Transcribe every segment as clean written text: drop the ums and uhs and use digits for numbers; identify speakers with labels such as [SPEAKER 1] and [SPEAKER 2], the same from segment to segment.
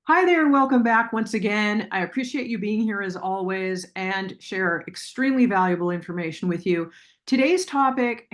[SPEAKER 1] Hi there, and welcome back once again. I appreciate you being here as always and share extremely valuable information with you. Today's topic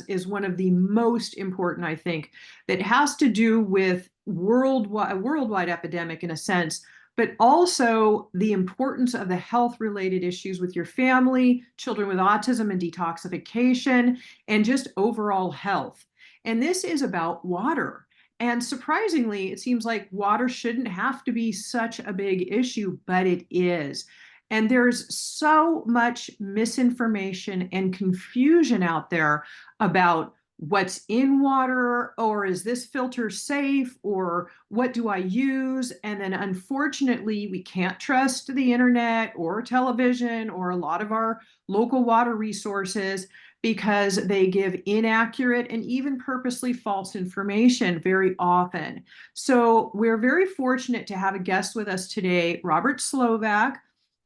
[SPEAKER 1] is one of the most important, I think, that has to do with a worldwide epidemic in a sense, but also the importance of the health-related issues with your family, children with autism and detoxification, and just overall health. And this is about water. And surprisingly, it seems like water shouldn't have to be such a big issue, but it is. And there's so much misinformation and confusion out there about what's in water, or is this filter safe, or what do I use? And then unfortunately, we can't trust the internet or television or a lot of our local water resources because they give inaccurate and even purposely false information very often. So we're very fortunate to have a guest with us today, Robert Slovak,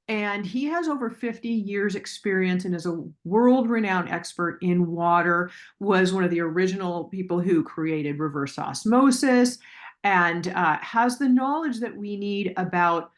[SPEAKER 1] and he has over 50 years experience and is a world-renowned expert in water, was one of the original people who created reverse osmosis, and has the knowledge that we need about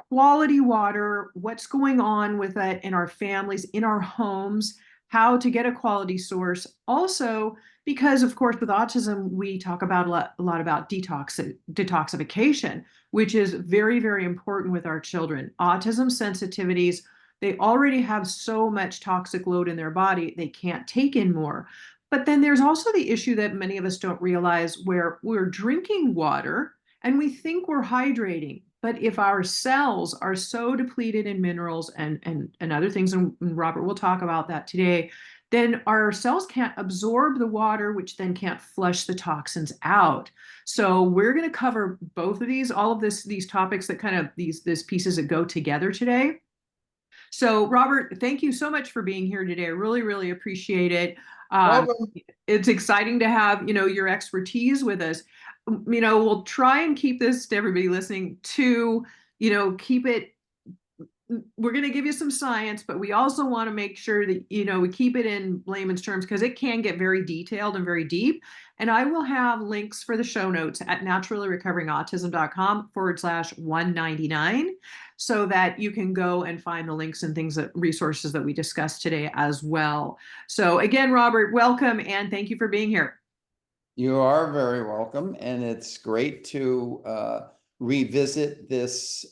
[SPEAKER 1] quality water, what's going on with it in our families, in our homes, how to get a quality source. Also, because of course, with autism, we talk about a lot about detoxification, which is very, very important with our children. Autism sensitivities, they already have so much toxic load in their body, they can't take in more. But then there's also the issue that many of us don't realize where we're drinking water and we think we're hydrating. But if our cells are so depleted in minerals and other things, and Robert will talk about that today, then our cells can't absorb the water, which then can't flush the toxins out. So we're going to cover both of these, all of these topics that kind of these pieces that go together today. So Robert, thank you so much for being here today. I really, really appreciate it. Um,
[SPEAKER 2] Welcome.
[SPEAKER 1] it's exciting to have, your expertise with us. We'll try and keep this to everybody listening to, keep it, we're going to give you some science, but we also want to make sure that, we keep it in layman's terms because it can get very detailed and very deep. And I will have links for the show notes at naturallyrecoveringautism.com/199 so that you can go and find the links and things that resources that we discussed today as well. So again, Robert, welcome and thank you for being here.
[SPEAKER 2] You are very welcome, and it's great to revisit this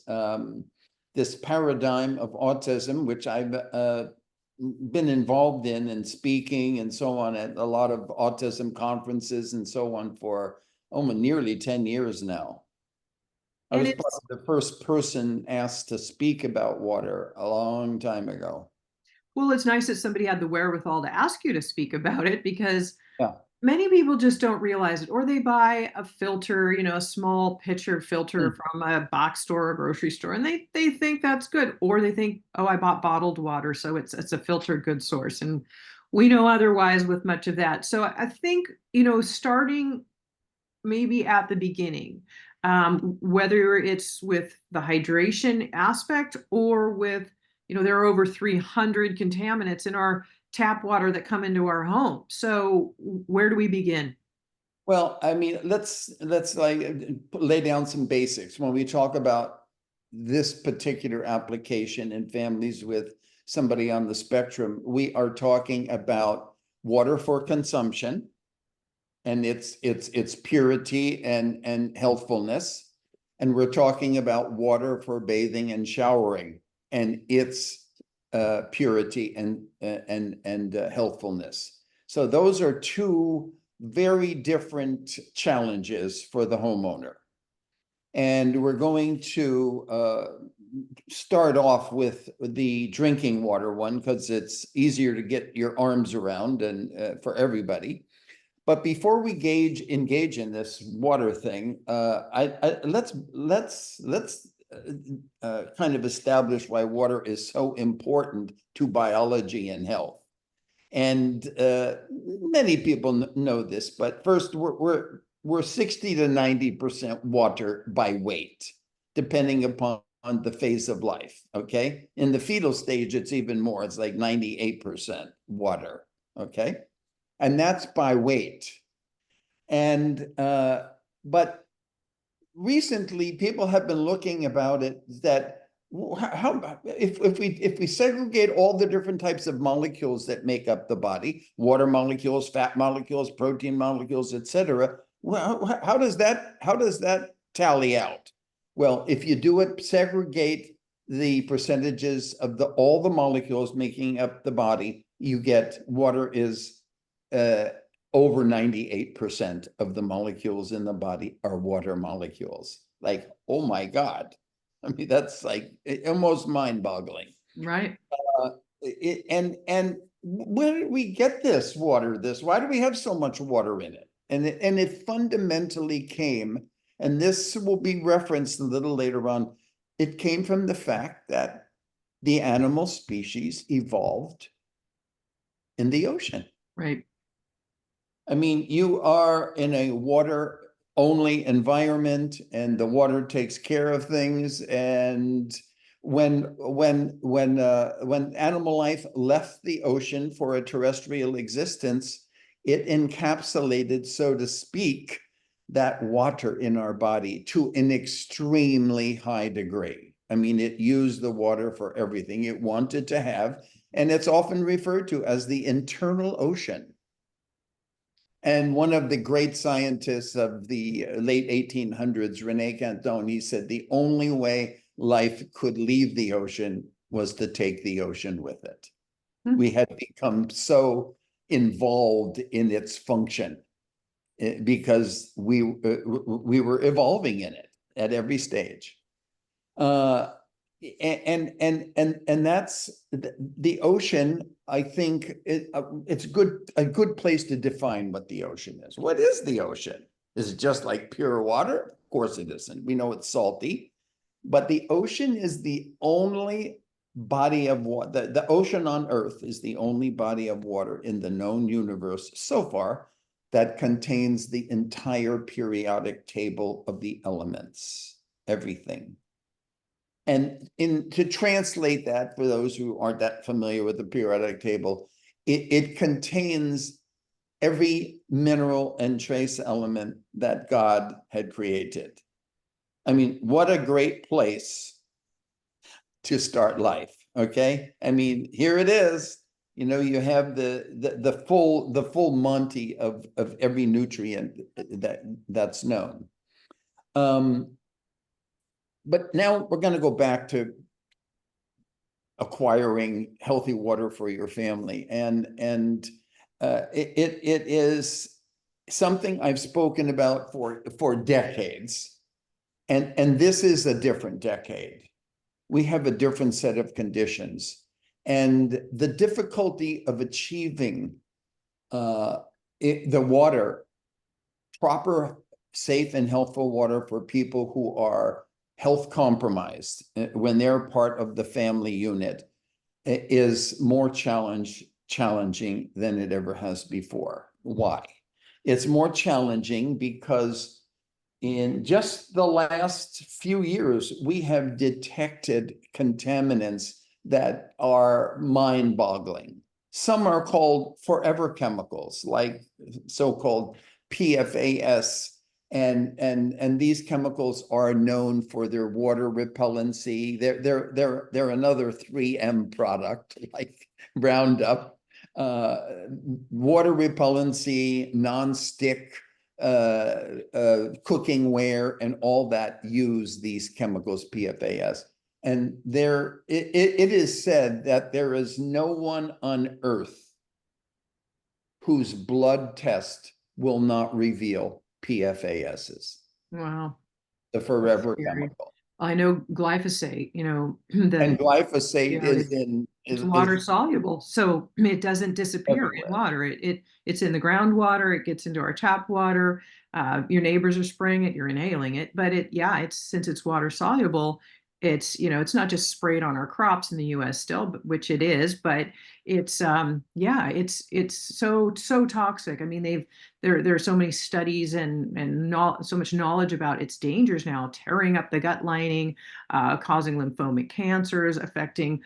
[SPEAKER 2] paradigm of autism, which I've been involved in and speaking and so on at a lot of autism conferences and so on for almost nearly 10 years now. I
[SPEAKER 1] And
[SPEAKER 2] was
[SPEAKER 1] it's
[SPEAKER 2] probably the first person asked to speak about water a long time ago.
[SPEAKER 1] Well, it's nice that somebody had the wherewithal to ask you to speak about it because
[SPEAKER 2] Yeah.
[SPEAKER 1] many people just don't realize it, or they buy a filter, a small pitcher filter
[SPEAKER 2] Mm.
[SPEAKER 1] from a box store or grocery store, and they think that's good, or they think, oh, I bought bottled water, so it's a filtered good source, and we know otherwise with much of that. So I think starting maybe at the beginning, whether it's with the hydration aspect or with, there are over 300 contaminants in our tap water that come into our home. So where do we begin?
[SPEAKER 2] Well, I mean, let's like lay down some basics when we talk about this particular application in families with somebody on the spectrum. We are talking about water for consumption and its purity and healthfulness, and we're talking about water for bathing and showering and its purity and healthfulness. So those are two very different challenges for the homeowner. And we're going to start off with the drinking water one because it's easier to get your arms around and for everybody. But before we engage in this water thing, let's kind of establish why water is so important to biology and health. And many people know this, but first we're 60 to 90% water by weight, depending upon the phase of life. Okay, in the fetal stage, it's even more. It's like 98% water. Okay, and that's by weight. And but recently people have been looking about it that how if we segregate all the different types of molecules that make up the body, water molecules, fat molecules, protein molecules, etc., well, how does that tally out? Well, if you do it, segregate the percentages of all the molecules making up the body, you get water is over 98% of the molecules in the body are water molecules. Like, oh my God. I mean, that's like almost mind-boggling.
[SPEAKER 1] Right.
[SPEAKER 2] And where did we get this water? Why do we have so much water in it? And it fundamentally came, and this will be referenced a little later on. It came from the fact that the animal species evolved in the ocean.
[SPEAKER 1] Right.
[SPEAKER 2] I mean, you are in a water only environment and the water takes care of things. And when animal life left the ocean for a terrestrial existence, it encapsulated, so to speak, that water in our body to an extremely high degree. I mean, it used the water for everything it wanted to have, and it's often referred to as the internal ocean. And one of the great scientists of the late 1800s, Rene Canton, he said the only way life could leave the ocean was to take the ocean with it. We had become so involved in its function because we were evolving in it at every stage. And that's the ocean. I think it's a good place to define what the ocean is. What is the ocean? Is it just like pure water? Of course it isn't. We know it's salty, but the ocean is the only body of water. The ocean on Earth is the only body of water in the known universe so far that contains the entire periodic table of the elements, everything. And to translate that for those who aren't that familiar with the periodic table, it contains every mineral and trace element that God had created. I mean, what a great place to start life. Okay. I mean, here it is. You know, you have the full Monty of every nutrient that's known. But now we're going to go back to acquiring healthy water for your family, and it is something I've spoken about for decades, and this is a different decade. We have a different set of conditions, and the difficulty of achieving the water, proper, safe, and healthful water for people who are health compromised when they're part of the family unit is more challenging than it ever has before. Why? It's more challenging because in just the last few years, we have detected contaminants that are mind-boggling. Some are called forever chemicals, like so-called PFAS, and these chemicals are known for their water repellency. They're another 3M product like Roundup. Water repellency, non-stick cookingware, and all that use these chemicals, PFAS. And it is said that there is no one on earth whose blood test will not reveal PFASs.
[SPEAKER 1] Wow.
[SPEAKER 2] The forever chemical.
[SPEAKER 1] I know glyphosate,
[SPEAKER 2] And
[SPEAKER 1] the
[SPEAKER 2] glyphosate
[SPEAKER 1] it's water
[SPEAKER 2] is
[SPEAKER 1] soluble, so it doesn't disappear in
[SPEAKER 2] everywhere.
[SPEAKER 1] water. It's in the groundwater. It gets into our tap water. Your neighbors are spraying it. You're inhaling it. But since it's water soluble, it's not just sprayed on our crops in the U.S. still, which it is, but it's so toxic. I mean, there are so many studies and so much knowledge about its dangers now, tearing up the gut lining, causing lymphomic cancers, affecting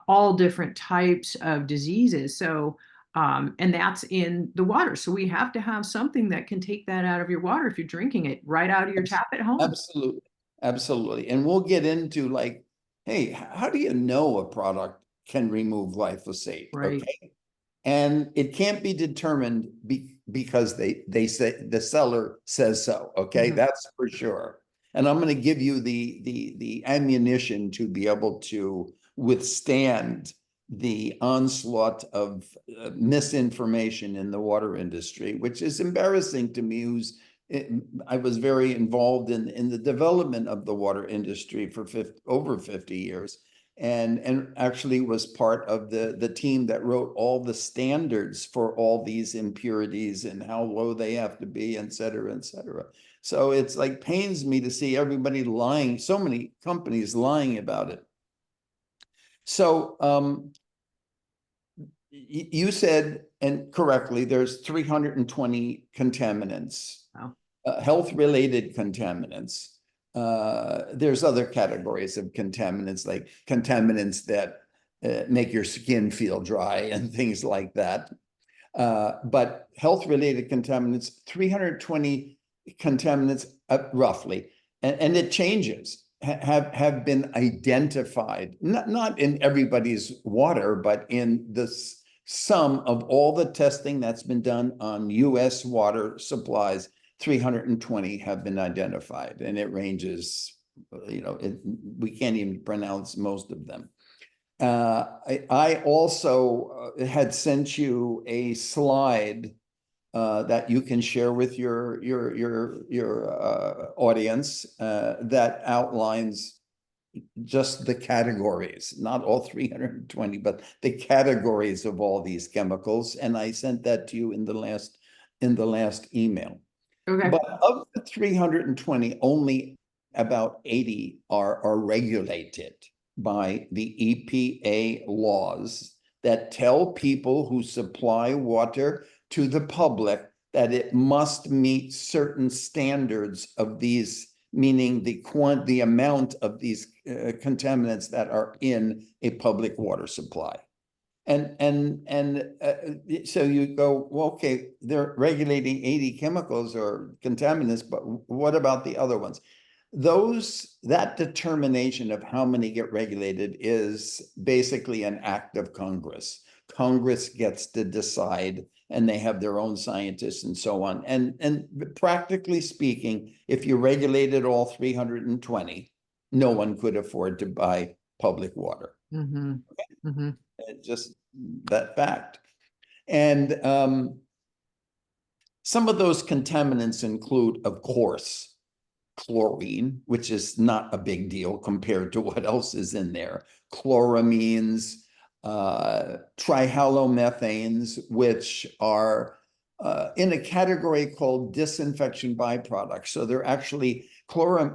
[SPEAKER 1] all different types of diseases. So And that's in the water. So we have to have something that can take that out of your water if you're drinking it right out of your tap at home.
[SPEAKER 2] Absolutely. Absolutely. And we'll get into like, hey, how do you know a product can remove glyphosate?
[SPEAKER 1] Right.
[SPEAKER 2] Okay. And it can't be determined because they say the seller says so. Okay,
[SPEAKER 1] Mhm.
[SPEAKER 2] that's for sure. And I'm going to give you the ammunition to be able to withstand the onslaught of misinformation in the water industry, which is embarrassing to me. I was very involved in the development of the water industry for over 50 years and actually was part of the team that wrote all the standards for all these impurities and how low they have to be, et cetera, et cetera. So it's like pains me to see everybody lying, so many companies lying about it. So you said, and correctly, there's 320 contaminants,
[SPEAKER 1] Wow.
[SPEAKER 2] health-related contaminants. There's other categories of contaminants, like contaminants that make your skin feel dry and things like that. But health-related contaminants, 320 contaminants roughly, and it changes, have been identified, not in everybody's water, but in the sum of all the testing that's been done on US water supplies. 320 have been identified, and it ranges, we can't even pronounce most of them. I also had sent you a slide that you can share with your audience that outlines just the categories, not all 320, but the categories of all these chemicals. And I sent that to you in the last email.
[SPEAKER 1] Okay.
[SPEAKER 2] But of the 320, only about 80 are regulated by the EPA laws that tell people who supply water to the public that it must meet certain standards of these, meaning the amount of these contaminants that are in a public water supply. So you go, well, okay, they're regulating 80 chemicals or contaminants, but what about the other ones? That determination of how many get regulated is basically an act of Congress. Congress gets to decide, and they have their own scientists and so on. And practically speaking, if you regulated all 320, no one could afford to buy public water.
[SPEAKER 1] Mm-hmm. Mm-hmm.
[SPEAKER 2] Just that fact. And some of those contaminants include, of course, chlorine, which is not a big deal compared to what else is in there. Chloramines, trihalomethanes, which are in a category called disinfection byproducts. So they're actually total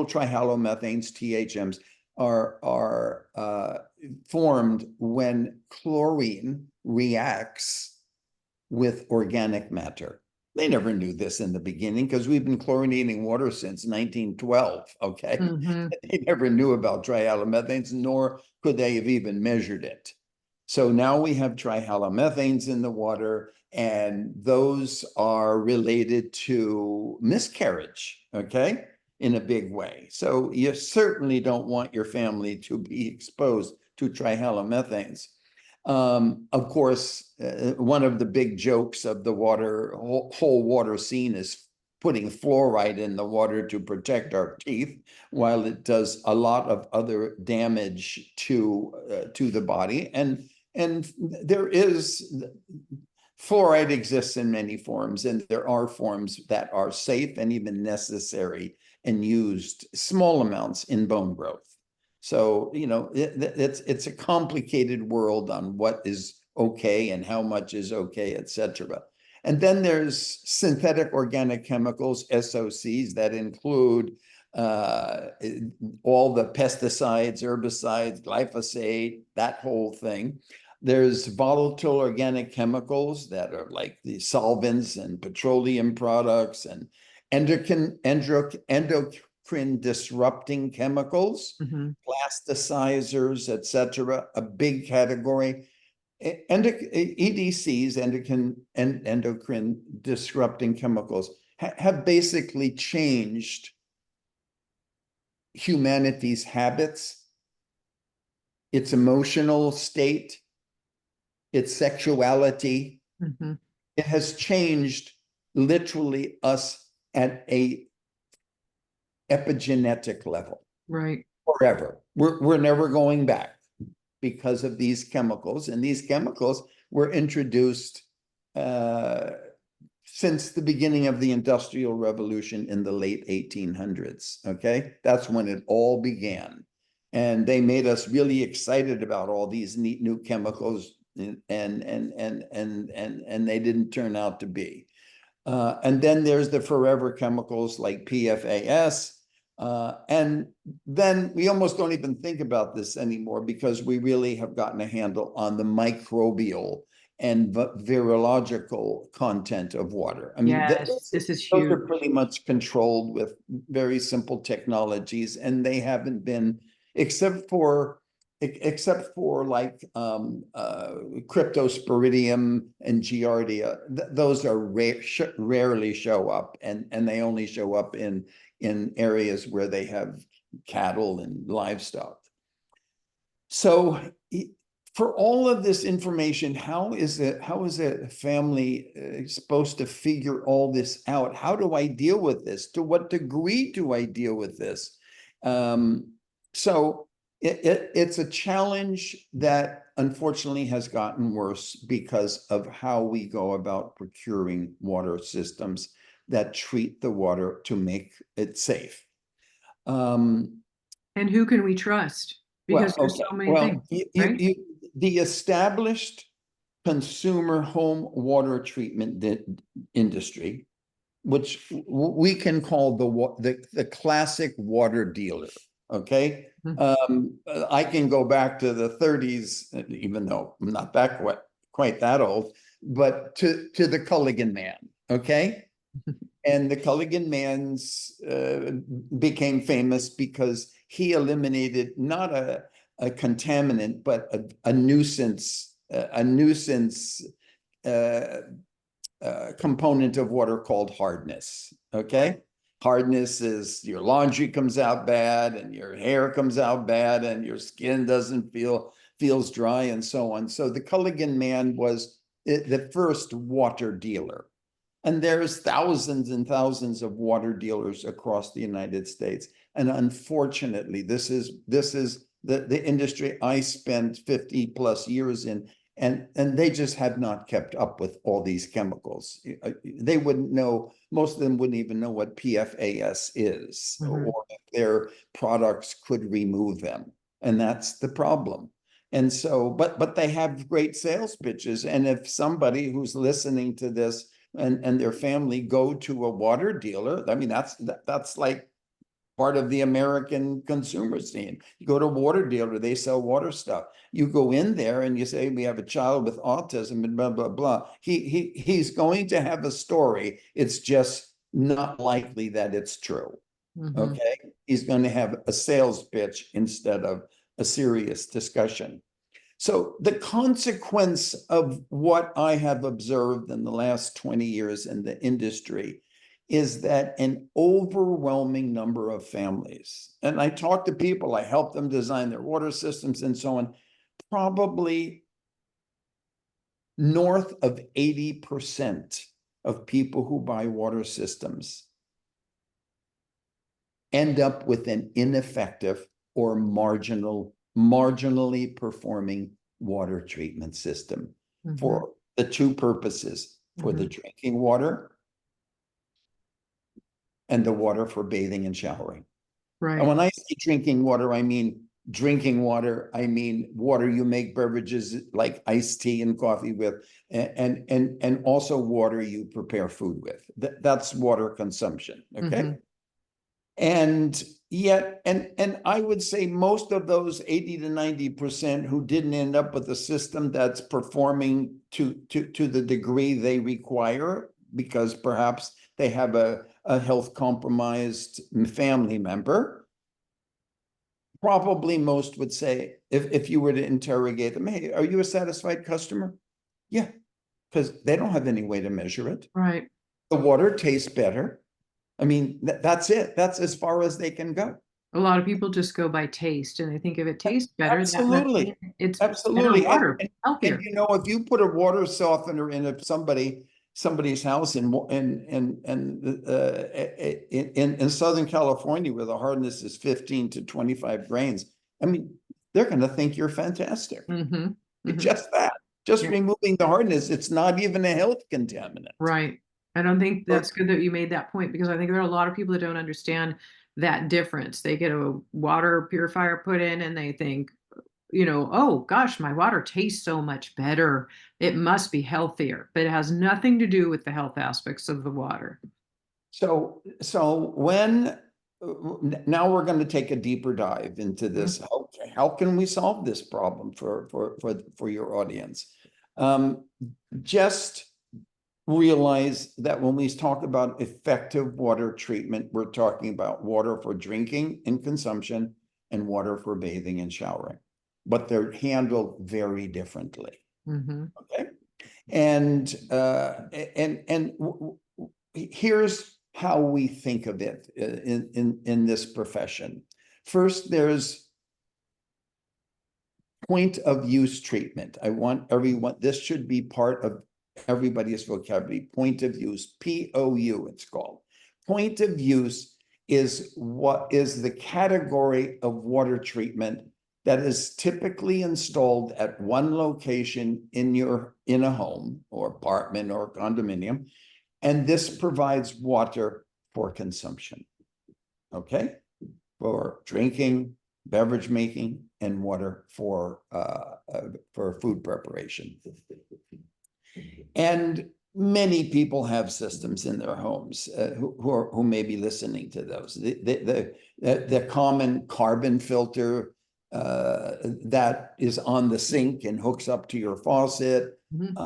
[SPEAKER 2] trihalomethanes, THMs, are formed when chlorine reacts with organic matter. They never knew this in the beginning because we've been chlorinating water since 1912, okay?
[SPEAKER 1] Mm-hmm.
[SPEAKER 2] They never knew about trihalomethanes, nor could they have even measured it. So now we have trihalomethanes in the water, and those are related to miscarriage, okay, in a big way. So you certainly don't want your family to be exposed to trihalomethanes. Of course, one of the big jokes of the whole water scene is putting fluoride in the water to protect our teeth, while it does a lot of other damage to the body. And there is fluoride exists in many forms, and there are forms that are safe and even necessary and used small amounts in bone growth. So, it's a complicated world on what is okay and how much is okay, et cetera. And then there's synthetic organic chemicals, SOCs, that include all the pesticides, herbicides, glyphosate, that whole thing. There's volatile organic chemicals that are like the solvents and petroleum products and endocrine disrupting chemicals,
[SPEAKER 1] Mm-hmm.
[SPEAKER 2] plasticizers, etc. A big category. EDCs, endocrine disrupting chemicals, have basically changed humanity's habits, its emotional state, its sexuality.
[SPEAKER 1] Mm-hmm.
[SPEAKER 2] It has changed literally us at a epigenetic level.
[SPEAKER 1] Right.
[SPEAKER 2] Forever. We're never going back because of these chemicals. And these chemicals were introduced since the beginning of the Industrial Revolution in the late 1800s. Okay, that's when it all began. And they made us really excited about all these neat new chemicals, and they didn't turn out to be. And then there's the forever chemicals like PFAS. And then we almost don't even think about this anymore because we really have gotten a handle on the microbial and virological content of water. I mean,
[SPEAKER 1] Yes, this is
[SPEAKER 2] those are
[SPEAKER 1] huge.
[SPEAKER 2] pretty much controlled with very simple technologies, and they haven't been, except for like cryptosporidium and giardia, those are rarely show up, and they only show up in areas where they have cattle and livestock. So for all of this information, how is a family supposed to figure all this out? How do I deal with this? To what degree do I deal with this? So it's a challenge that unfortunately has gotten worse because of how we go about procuring water systems that treat the water to make it safe.
[SPEAKER 1] And who can we trust? Because
[SPEAKER 2] Well,
[SPEAKER 1] there's
[SPEAKER 2] okay.
[SPEAKER 1] so many things,
[SPEAKER 2] Well,
[SPEAKER 1] right?
[SPEAKER 2] the established consumer home water treatment industry, which we can call the classic water dealer. Okay. I can go back to the 30s, even though I'm not that quite that old, but to the Culligan man. Okay. And the Culligan Man's became famous because he eliminated not a contaminant, but a nuisance, component of water called hardness. Okay. Hardness is your laundry comes out bad and your hair comes out bad and your skin doesn't feels dry and so on. So the Culligan Man was the first water dealer. And there's thousands and thousands of water dealers across the United States. And unfortunately, this is the industry I spent 50 plus years in, and they just have not kept up with all these chemicals. They wouldn't know, most of them wouldn't even know what PFAS is,
[SPEAKER 1] Mm-hmm.
[SPEAKER 2] or if their products could remove them. And that's the problem. And so, but they have great sales pitches. And if somebody who's listening to this and their family go to a water dealer, I mean, that's like part of the American consumer scene. You go to a water dealer, they sell water stuff. You go in there and you say, we have a child with autism and blah, blah, blah. He's going to have a story. It's just not likely that it's true.
[SPEAKER 1] Mm-hmm.
[SPEAKER 2] Okay. He's going to have a sales pitch instead of a serious discussion. So the consequence of what I have observed in the last 20 years in the industry is that an overwhelming number of families, and I talk to people, I help them design their water systems and so on, probably north of 80% of people who buy water systems end up with an ineffective or marginally performing water treatment system for the two purposes, for the drinking water and the water for bathing and showering.
[SPEAKER 1] Right.
[SPEAKER 2] And when I say drinking water, I mean drinking water. I mean water you make beverages like iced tea and coffee with, and also water you prepare food with. That's water consumption. Okay. And yet, and I would say most of those 80 to 90% who didn't end up with a system that's performing to the degree they require, because perhaps they have a health compromised family member, probably most would say, if you were to interrogate them, hey, are you a satisfied customer? Yeah, because they don't have any way to measure it.
[SPEAKER 1] Right.
[SPEAKER 2] The water tastes better. I mean, that's it. That's as far as they can go.
[SPEAKER 1] A lot of people just go by taste, and I think if it tastes better, that must mean
[SPEAKER 2] Absolutely.
[SPEAKER 1] it's better
[SPEAKER 2] Absolutely.
[SPEAKER 1] water,
[SPEAKER 2] And
[SPEAKER 1] healthier.
[SPEAKER 2] you know, if you put a water softener in somebody's house in Southern California where the hardness is 15 to 25 grains, I mean, they're going to think you're fantastic.
[SPEAKER 1] Mm-hmm.
[SPEAKER 2] It's
[SPEAKER 1] Mm-hmm.
[SPEAKER 2] just that, just
[SPEAKER 1] Yeah.
[SPEAKER 2] removing the hardness. It's not even a health contaminant.
[SPEAKER 1] Right. I don't think
[SPEAKER 2] So
[SPEAKER 1] that's good that you made that point, because I think there are a lot of people that don't understand that difference. They get a water purifier put in and they think, oh gosh, my water tastes so much better. It must be healthier, but it has nothing to do with the health aspects of the water.
[SPEAKER 2] So when now we're going to take a deeper dive into this. How can we solve this problem for your audience? Just realize that when we talk about effective water treatment, we're talking about water for drinking and consumption and water for bathing and showering, but they're handled very differently.
[SPEAKER 1] Mm-hmm.
[SPEAKER 2] Okay, and here's how we think of it in this profession. First, there's point of use treatment. I want everyone, this should be part of everybody's vocabulary. Point of use, POU, it's called. Point of use is what is the category of water treatment that is typically installed at one location in a home or apartment or condominium, and this provides water for consumption. Okay, for drinking, beverage making, and water for food preparation. And many people have systems in their homes who may be listening to those. The common carbon filter that is on the sink and hooks up to your faucet.
[SPEAKER 1] Mm-hmm.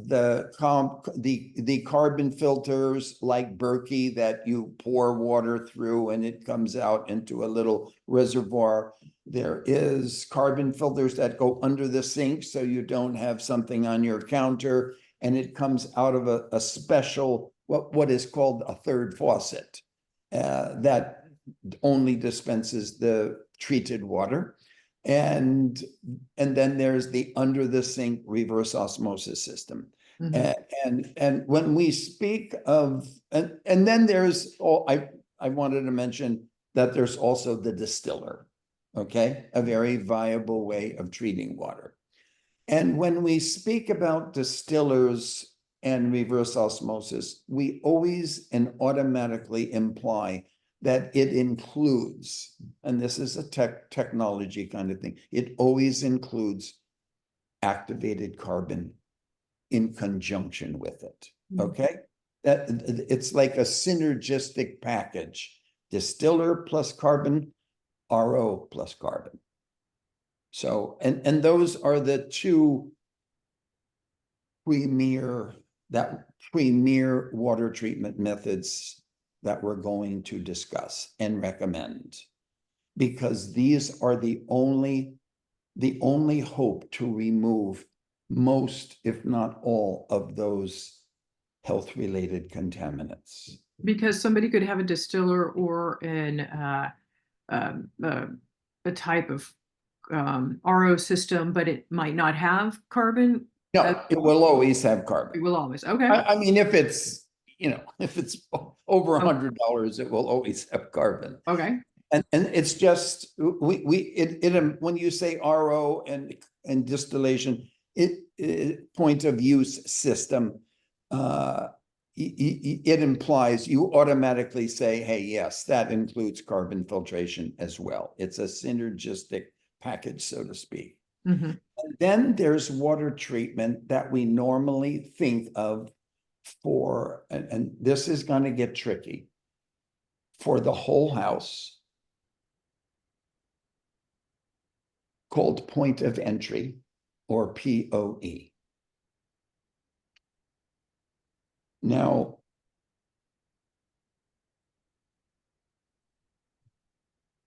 [SPEAKER 2] The carbon filters like Berkey that you pour water through and it comes out into a little reservoir. There is carbon filters that go under the sink so you don't have something on your counter, and it comes out of a special, what is called a third faucet that only dispenses the treated water. And then there's the under the sink reverse osmosis system.
[SPEAKER 1] Mm-hmm.
[SPEAKER 2] And when we speak of, and then there's, I wanted to mention that there's also the distiller, okay? A very viable way of treating water. And when we speak about distillers and reverse osmosis, we always and automatically imply that it includes, and this is a technology kind of thing, it always includes activated carbon in conjunction with it. Okay, that it's like a synergistic package: distiller plus carbon, RO plus carbon. So, and those are the two premier water treatment methods that we're going to discuss and recommend, because these are the only hope to remove most, if not all, of those health-related contaminants.
[SPEAKER 1] Because somebody could have a distiller or um, uh, a type of RO system, but it might not have carbon.
[SPEAKER 2] No, it will always have carbon.
[SPEAKER 1] It will always. Okay.
[SPEAKER 2] I mean, if it's over
[SPEAKER 1] Oh,
[SPEAKER 2] $100, it will always have carbon.
[SPEAKER 1] okay.
[SPEAKER 2] And it's just when you say RO and distillation, point of use system, it implies you automatically say, hey, yes, that includes carbon filtration as well. It's a synergistic package, so to speak.
[SPEAKER 1] Mm-hmm.
[SPEAKER 2] And then there's water treatment that we normally think of for, and this is going to get tricky, for the whole house, called point of entry, or POE. Now,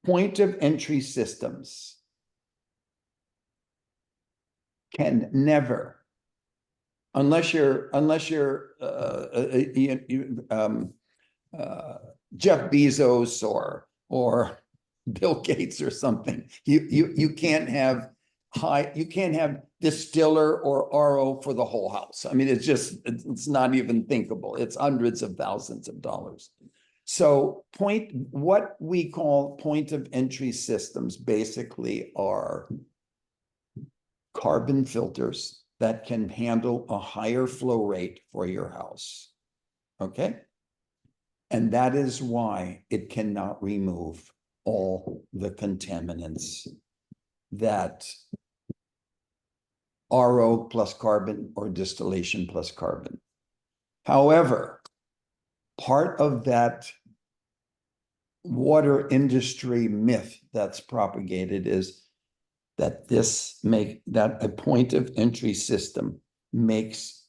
[SPEAKER 2] point of entry systems can never, unless you're Jeff Bezos or Bill Gates or something. You can't have distiller or RO for the whole house. I mean, it's not even thinkable. It's hundreds of thousands of dollars. So what we call point of entry systems basically are carbon filters that can handle a higher flow rate for your house. Okay? And that is why it cannot remove all the contaminants that RO plus carbon or distillation plus carbon. However, part of that water industry myth that's propagated is that that a point of entry system makes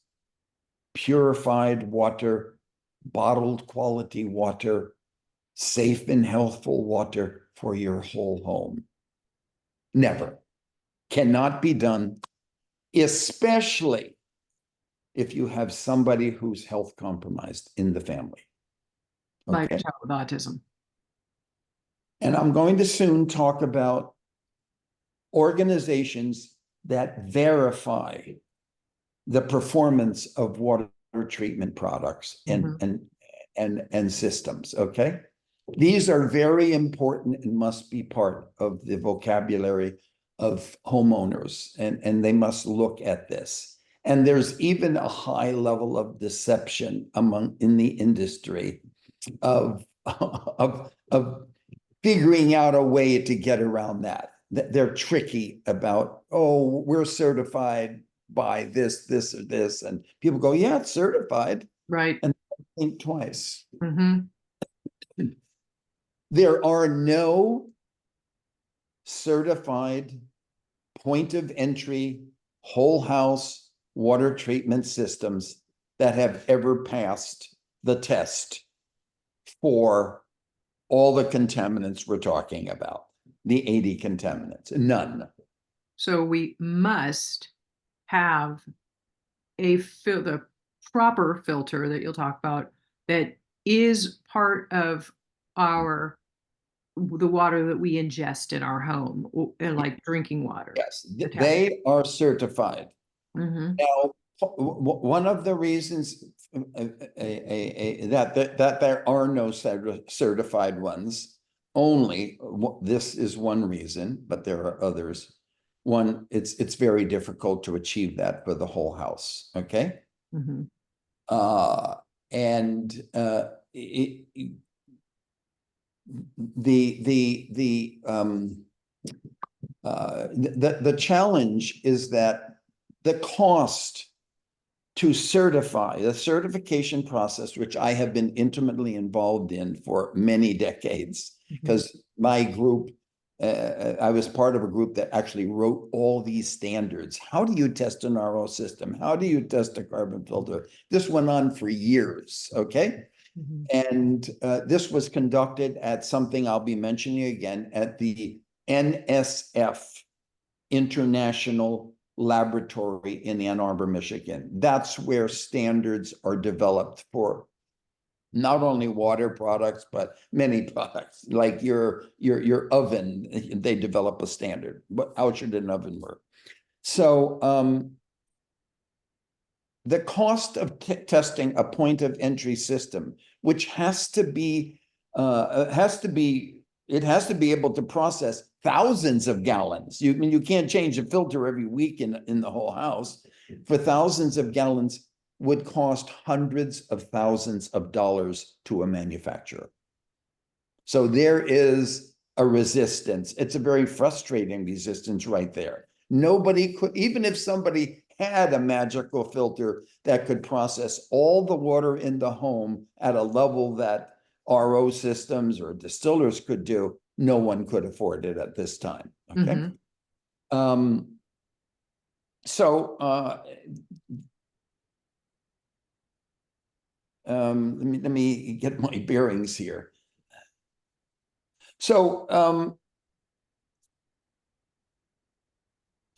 [SPEAKER 2] purified water, bottled quality water, safe and healthful water for your whole home. Never. Cannot be done, especially if you have somebody who's health compromised in the family.
[SPEAKER 1] Like
[SPEAKER 2] Okay.
[SPEAKER 1] a child with autism.
[SPEAKER 2] And I'm going to soon talk about organizations that verify the performance of water treatment products and systems. Okay. These are very important and must be part of the vocabulary of homeowners, and they must look at this. And there's even a high level of deception in the industry of figuring out a way to get around that. They're tricky about, oh, we're certified by this, or this, and people go, yeah, it's certified,
[SPEAKER 1] Right.
[SPEAKER 2] and think twice.
[SPEAKER 1] Mm-hmm.
[SPEAKER 2] There are no certified point of entry, whole house water treatment systems that have ever passed the test for all the contaminants we're talking about, the 80 contaminants, none.
[SPEAKER 1] So we must have the proper filter that you'll talk about that is part of the water that we ingest in our home, and like drinking water.
[SPEAKER 2] Yes, they are certified.
[SPEAKER 1] Mm-hmm.
[SPEAKER 2] Now, one of the reasons that there are no certified ones, only this is one reason, but there are others. One, it's very difficult to achieve that for the whole house. Okay.
[SPEAKER 1] Mm-hmm.
[SPEAKER 2] The challenge is that the cost to certify, the certification process, which I have been intimately involved in for many decades, because my group, I was part of a group that actually wrote all these standards. How do you test an RO system? How do you test a carbon filter? This went on for years, okay? And this was conducted at something I'll be mentioning again at the NSF International Laboratory in Ann Arbor, Michigan. That's where standards are developed for not only water products, but many products. Like your oven, they develop a standard. How should an oven work? So the cost of testing a point of entry system, which has to be able to process thousands of gallons. You can't change a filter every week in the whole house. For thousands of gallons would cost hundreds of thousands of dollars to a manufacturer. So there is a resistance. It's a very frustrating resistance right there. Nobody could, even if somebody had a magical filter that could process all the water in the home at a level that RO systems or distillers could do, no one could afford it at this time. Okay. Let me get my bearings here. So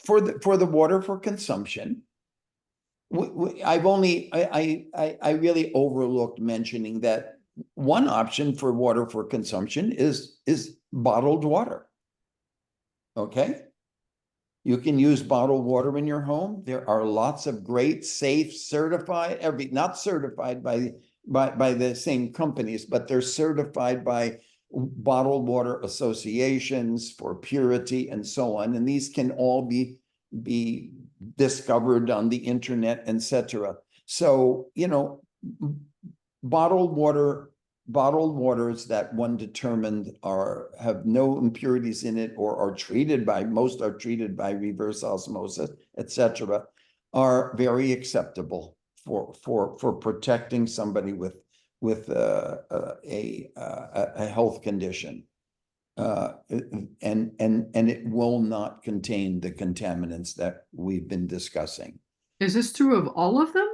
[SPEAKER 2] for the water for consumption, I really overlooked mentioning that one option for water for consumption is bottled water. Okay. You can use bottled water in your home. There are lots of great, safe, certified, not certified by the same companies, but they're certified by bottled water associations for purity and so on. And these can all be discovered on the internet, etc. So, bottled waters that one determined have no impurities in it, or most are treated by reverse osmosis, etc., are very acceptable for protecting somebody with a health condition. And it will not contain the contaminants that we've been discussing.
[SPEAKER 1] Is this true of all of them?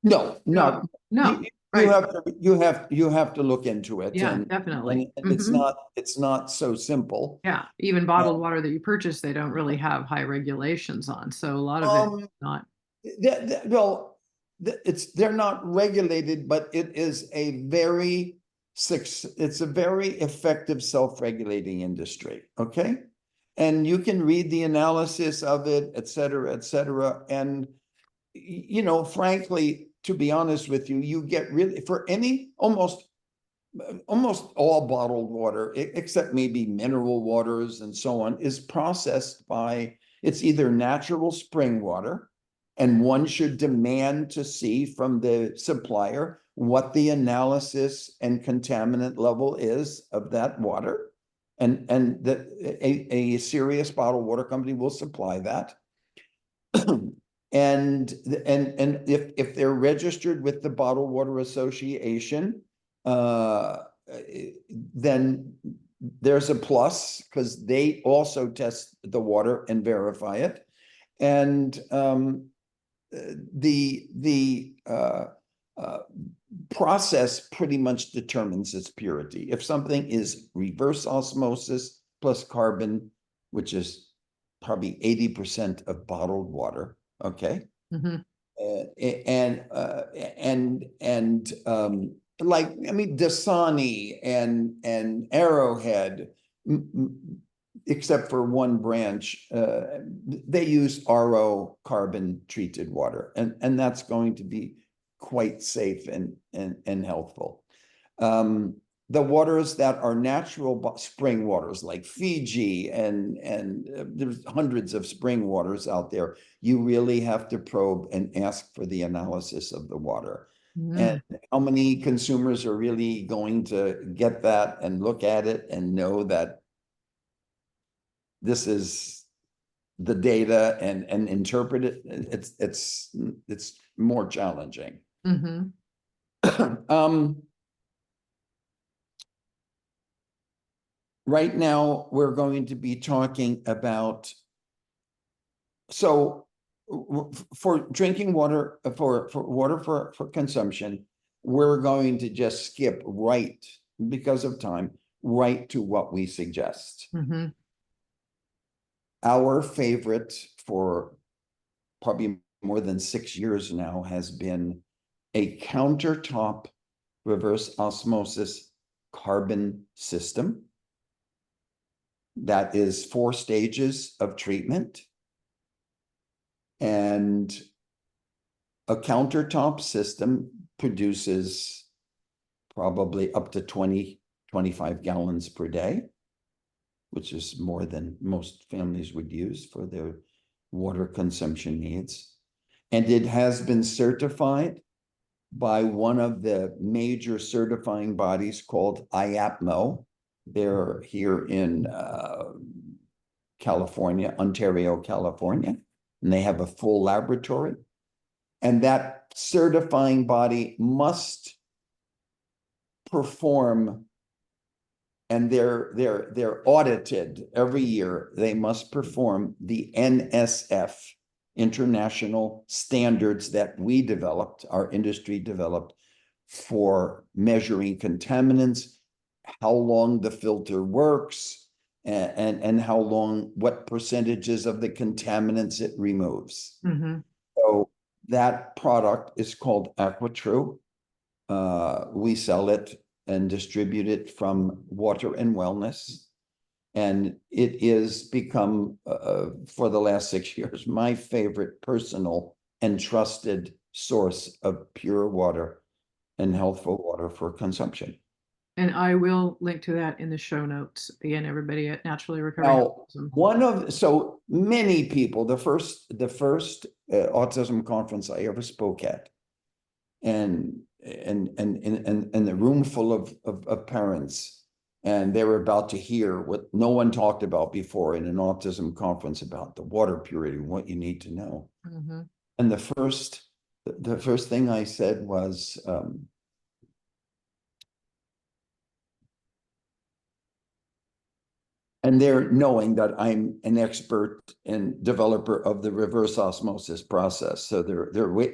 [SPEAKER 2] No,
[SPEAKER 1] No, no.
[SPEAKER 2] You
[SPEAKER 1] Right.
[SPEAKER 2] have to look into it.
[SPEAKER 1] Yeah,
[SPEAKER 2] and
[SPEAKER 1] definitely.
[SPEAKER 2] it's not so simple.
[SPEAKER 1] Yeah, even bottled water that you purchase, they don't really have high regulations on. So a lot of it not.
[SPEAKER 2] Well, they're not regulated, but it's a very effective self-regulating industry. Okay. And you can read the analysis of it, et cetera, et cetera. And, frankly, to be honest with you, you get really, for almost all bottled water, except maybe mineral waters and so on, is processed by, it's either natural spring water, and one should demand to see from the supplier what the analysis and contaminant level is of that water. And that a serious bottled water company will supply that. And if they're registered with the Bottled Water Association, then there's a plus, because they also test the water and verify it. And the process pretty much determines its purity. If something is reverse osmosis plus carbon, which is probably 80% of bottled water, okay, Dasani and Arrowhead, except for one branch, they use RO carbon treated water, and that's going to be quite safe and healthful. The waters that are natural spring waters, like Fiji, and there's hundreds of spring waters out there, you really have to probe and ask for the analysis of the water. And how many consumers are really going to get that and look at it and know that this is the data and interpret it? It's more challenging. Right now, we're going to be talking about, so for drinking water, for water for consumption, we're going to just skip right, because of time, right to what we suggest. Our favorite for probably more than 6 years now has been a countertop reverse osmosis carbon system. That is 4 stages of treatment. And a countertop system produces probably up to 20-25 gallons per day, which is more than most families would use for their water consumption needs. And it has been certified by one of the major certifying bodies called IAPMO. They're here in California, Ontario, California, and they have a full laboratory. And that certifying body must perform, and they're audited every year. They must perform the NSF, international standards that we developed, our industry developed, for measuring contaminants, how long the filter works, and how long, what percentages of the contaminants it removes. So that product is called AquaTrue. We sell it and distribute it from Water and Wellness. And it is become, for the last 6 years, my favorite personal and trusted source of pure water and healthful water for consumption.
[SPEAKER 1] And I will link to that in the show notes. Again, everybody at Naturally Recovering
[SPEAKER 2] Now,
[SPEAKER 1] Autism.
[SPEAKER 2] so many people, the first autism conference I ever spoke at, and the room full of parents, and they were about to hear what no one talked about before in an autism conference about the water purity and what you need to know. And the first thing I said was, and they're knowing that I'm an expert and developer of the reverse osmosis process. So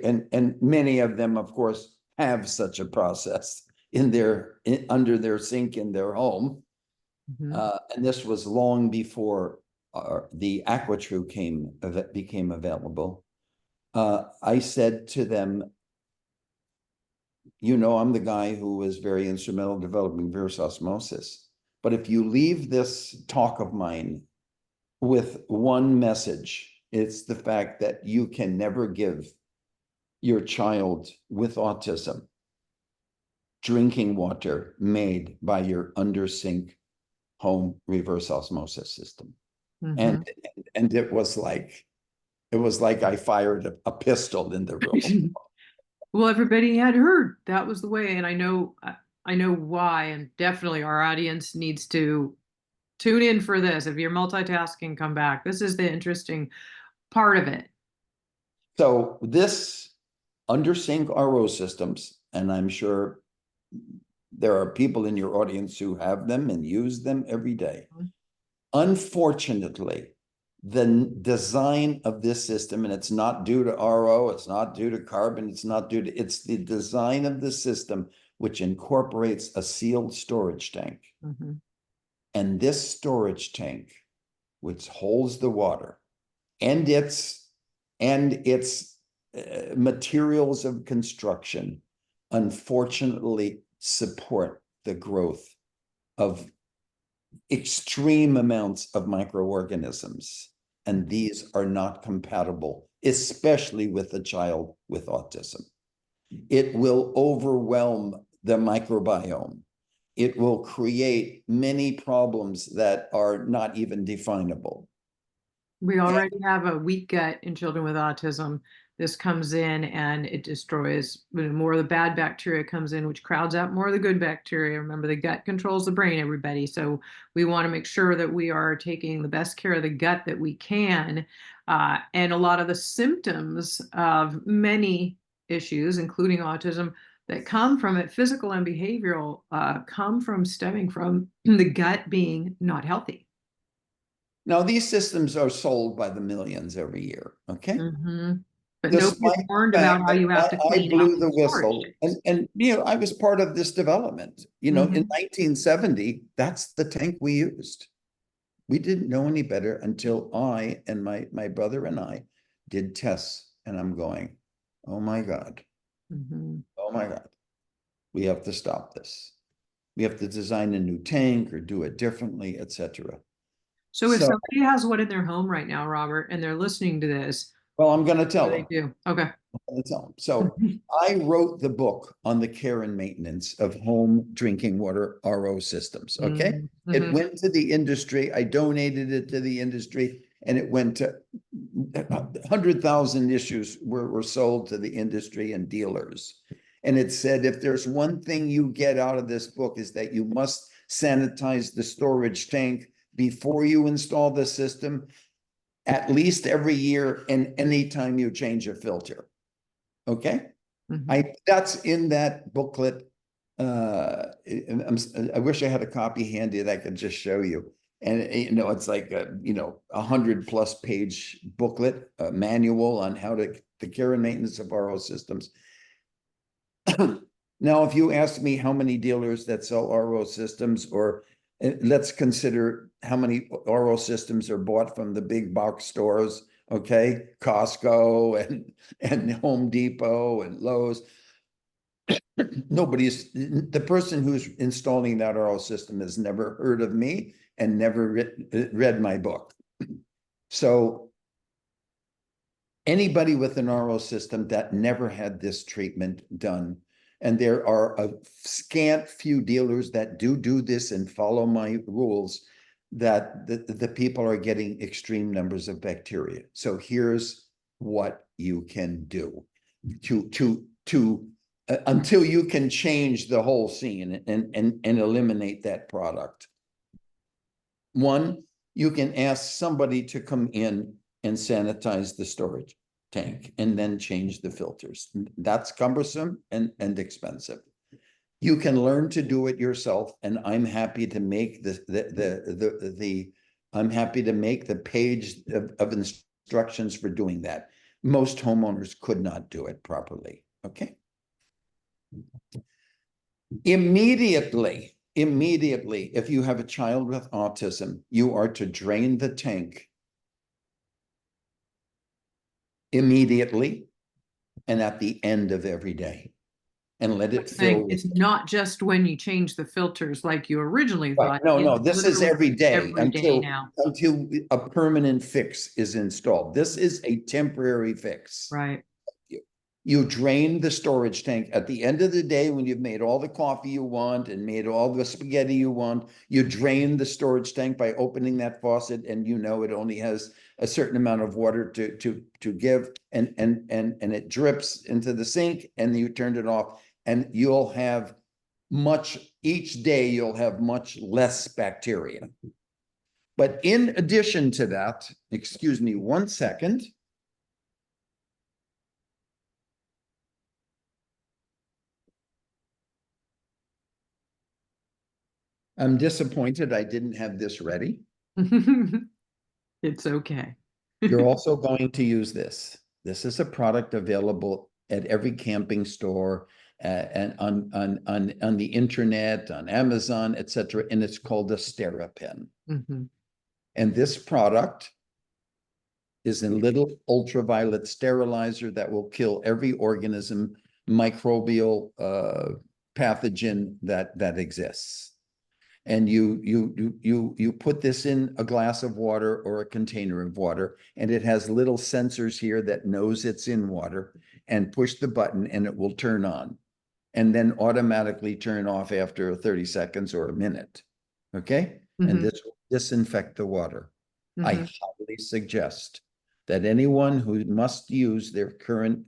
[SPEAKER 2] and many of them, of course, have such a process under their sink in their home. And this was long before the AquaTrue became available. I said to them, I'm the guy who was very instrumental in developing reverse osmosis. But if you leave this talk of mine with one message, it's the fact that you can never give your child with autism drinking water made by your under sink home reverse osmosis system. And it was like I fired a pistol in the room.
[SPEAKER 1] Well, everybody had heard that was the way, and I know why, and definitely our audience needs to tune in for this. If you're multitasking, come back. This is the interesting part of it.
[SPEAKER 2] So this under sink RO systems, and I'm sure there are people in your audience who have them and use them every day. Unfortunately, the design of this system, and it's not due to RO, it's not due to carbon, it's the design of the system, which incorporates a sealed storage tank. And this storage tank, which holds the water and its materials of construction, unfortunately support the growth of extreme amounts of microorganisms, and these are not compatible, especially with a child with autism. It will overwhelm the microbiome. It will create many problems that are not even definable.
[SPEAKER 1] We already have a weak gut in children with autism. This comes in and it destroys, more of the bad bacteria comes in, which crowds out more of the good bacteria. Remember, the gut controls the brain, everybody. So we want to make sure that we are taking the best care of the gut that we can. And a lot of the symptoms of many issues, including autism, that come from it, physical and behavioral, come from stemming from the gut being not healthy.
[SPEAKER 2] Now, these systems are sold by the millions every year, okay?
[SPEAKER 1] But nobody's warned about how you have to clean
[SPEAKER 2] I blew
[SPEAKER 1] out
[SPEAKER 2] the whistle, and I was part of this development. In 1970, that's the tank we used. We didn't know any better until I and my brother and I did tests, and I'm going, oh my God. Oh my God. We have to stop this. We have to design a new tank or do it differently, etc.
[SPEAKER 1] So if somebody has one in their home right now, Robert, and they're listening to this,
[SPEAKER 2] well, I'm going to tell them.
[SPEAKER 1] They do. Okay.
[SPEAKER 2] I'm going to tell them. So I wrote the book on the care and maintenance of home drinking water RO systems. Okay. It went to the industry. I donated it to the industry, and it went to 100,000 issues were sold to the industry and dealers. And it said, if there's one thing you get out of this book, is that you must sanitize the storage tank before you install the system, at least every year, and anytime you change a filter. Okay. That's in that booklet. I wish I had a copy handy that I could just show you. And it's like a 100+ page booklet, manual on how to the care and maintenance of RO systems. Now, if you ask me how many dealers that sell RO systems, or let's consider how many RO systems are bought from the big box stores, okay, Costco and Home Depot and Lowe's. Nobody's, the person who's installing that RO system has never heard of me and never read my book. So anybody with an RO system that never had this treatment done, and there are a scant few dealers that do this and follow my rules, that the people are getting extreme numbers of bacteria. So here's what you can do to until you can change the whole scene and eliminate that product. One, you can ask somebody to come in and sanitize the storage tank and then change the filters. That's cumbersome and expensive. You can learn to do it yourself, and I'm happy to make I'm happy to make the page of instructions for doing that. Most homeowners could not do it properly. Okay. Immediately, if you have a child with autism, you are to drain the tank immediately and at the end of every day, and let it fill.
[SPEAKER 1] It's not just when you change the filters like you originally
[SPEAKER 2] Right.
[SPEAKER 1] thought.
[SPEAKER 2] No, this is every day
[SPEAKER 1] Every day now.
[SPEAKER 2] until a permanent fix is installed. This is a temporary fix.
[SPEAKER 1] Right.
[SPEAKER 2] You drain the storage tank at the end of the day when you've made all the coffee you want and made all the spaghetti you want. You drain the storage tank by opening that faucet, and you know it only has a certain amount of water to give, and it drips into the sink, and you turn it off, and you'll have each day you'll have much less bacteria. But in addition to that, excuse me 1 second. I'm disappointed I didn't have this ready.
[SPEAKER 1] It's okay.
[SPEAKER 2] You're also going to use this. This is a product available at every camping store, and on the internet, on Amazon, etc. And it's called a SteriPen. And this product is a little ultraviolet sterilizer that will kill every organism, microbial pathogen that exists. And you put this in a glass of water or a container of water, and it has little sensors here that knows it's in water, and push the button and it will turn on, and then automatically turn off after 30 seconds or a minute. Okay. And this will disinfect the water. I highly suggest that anyone who must use their current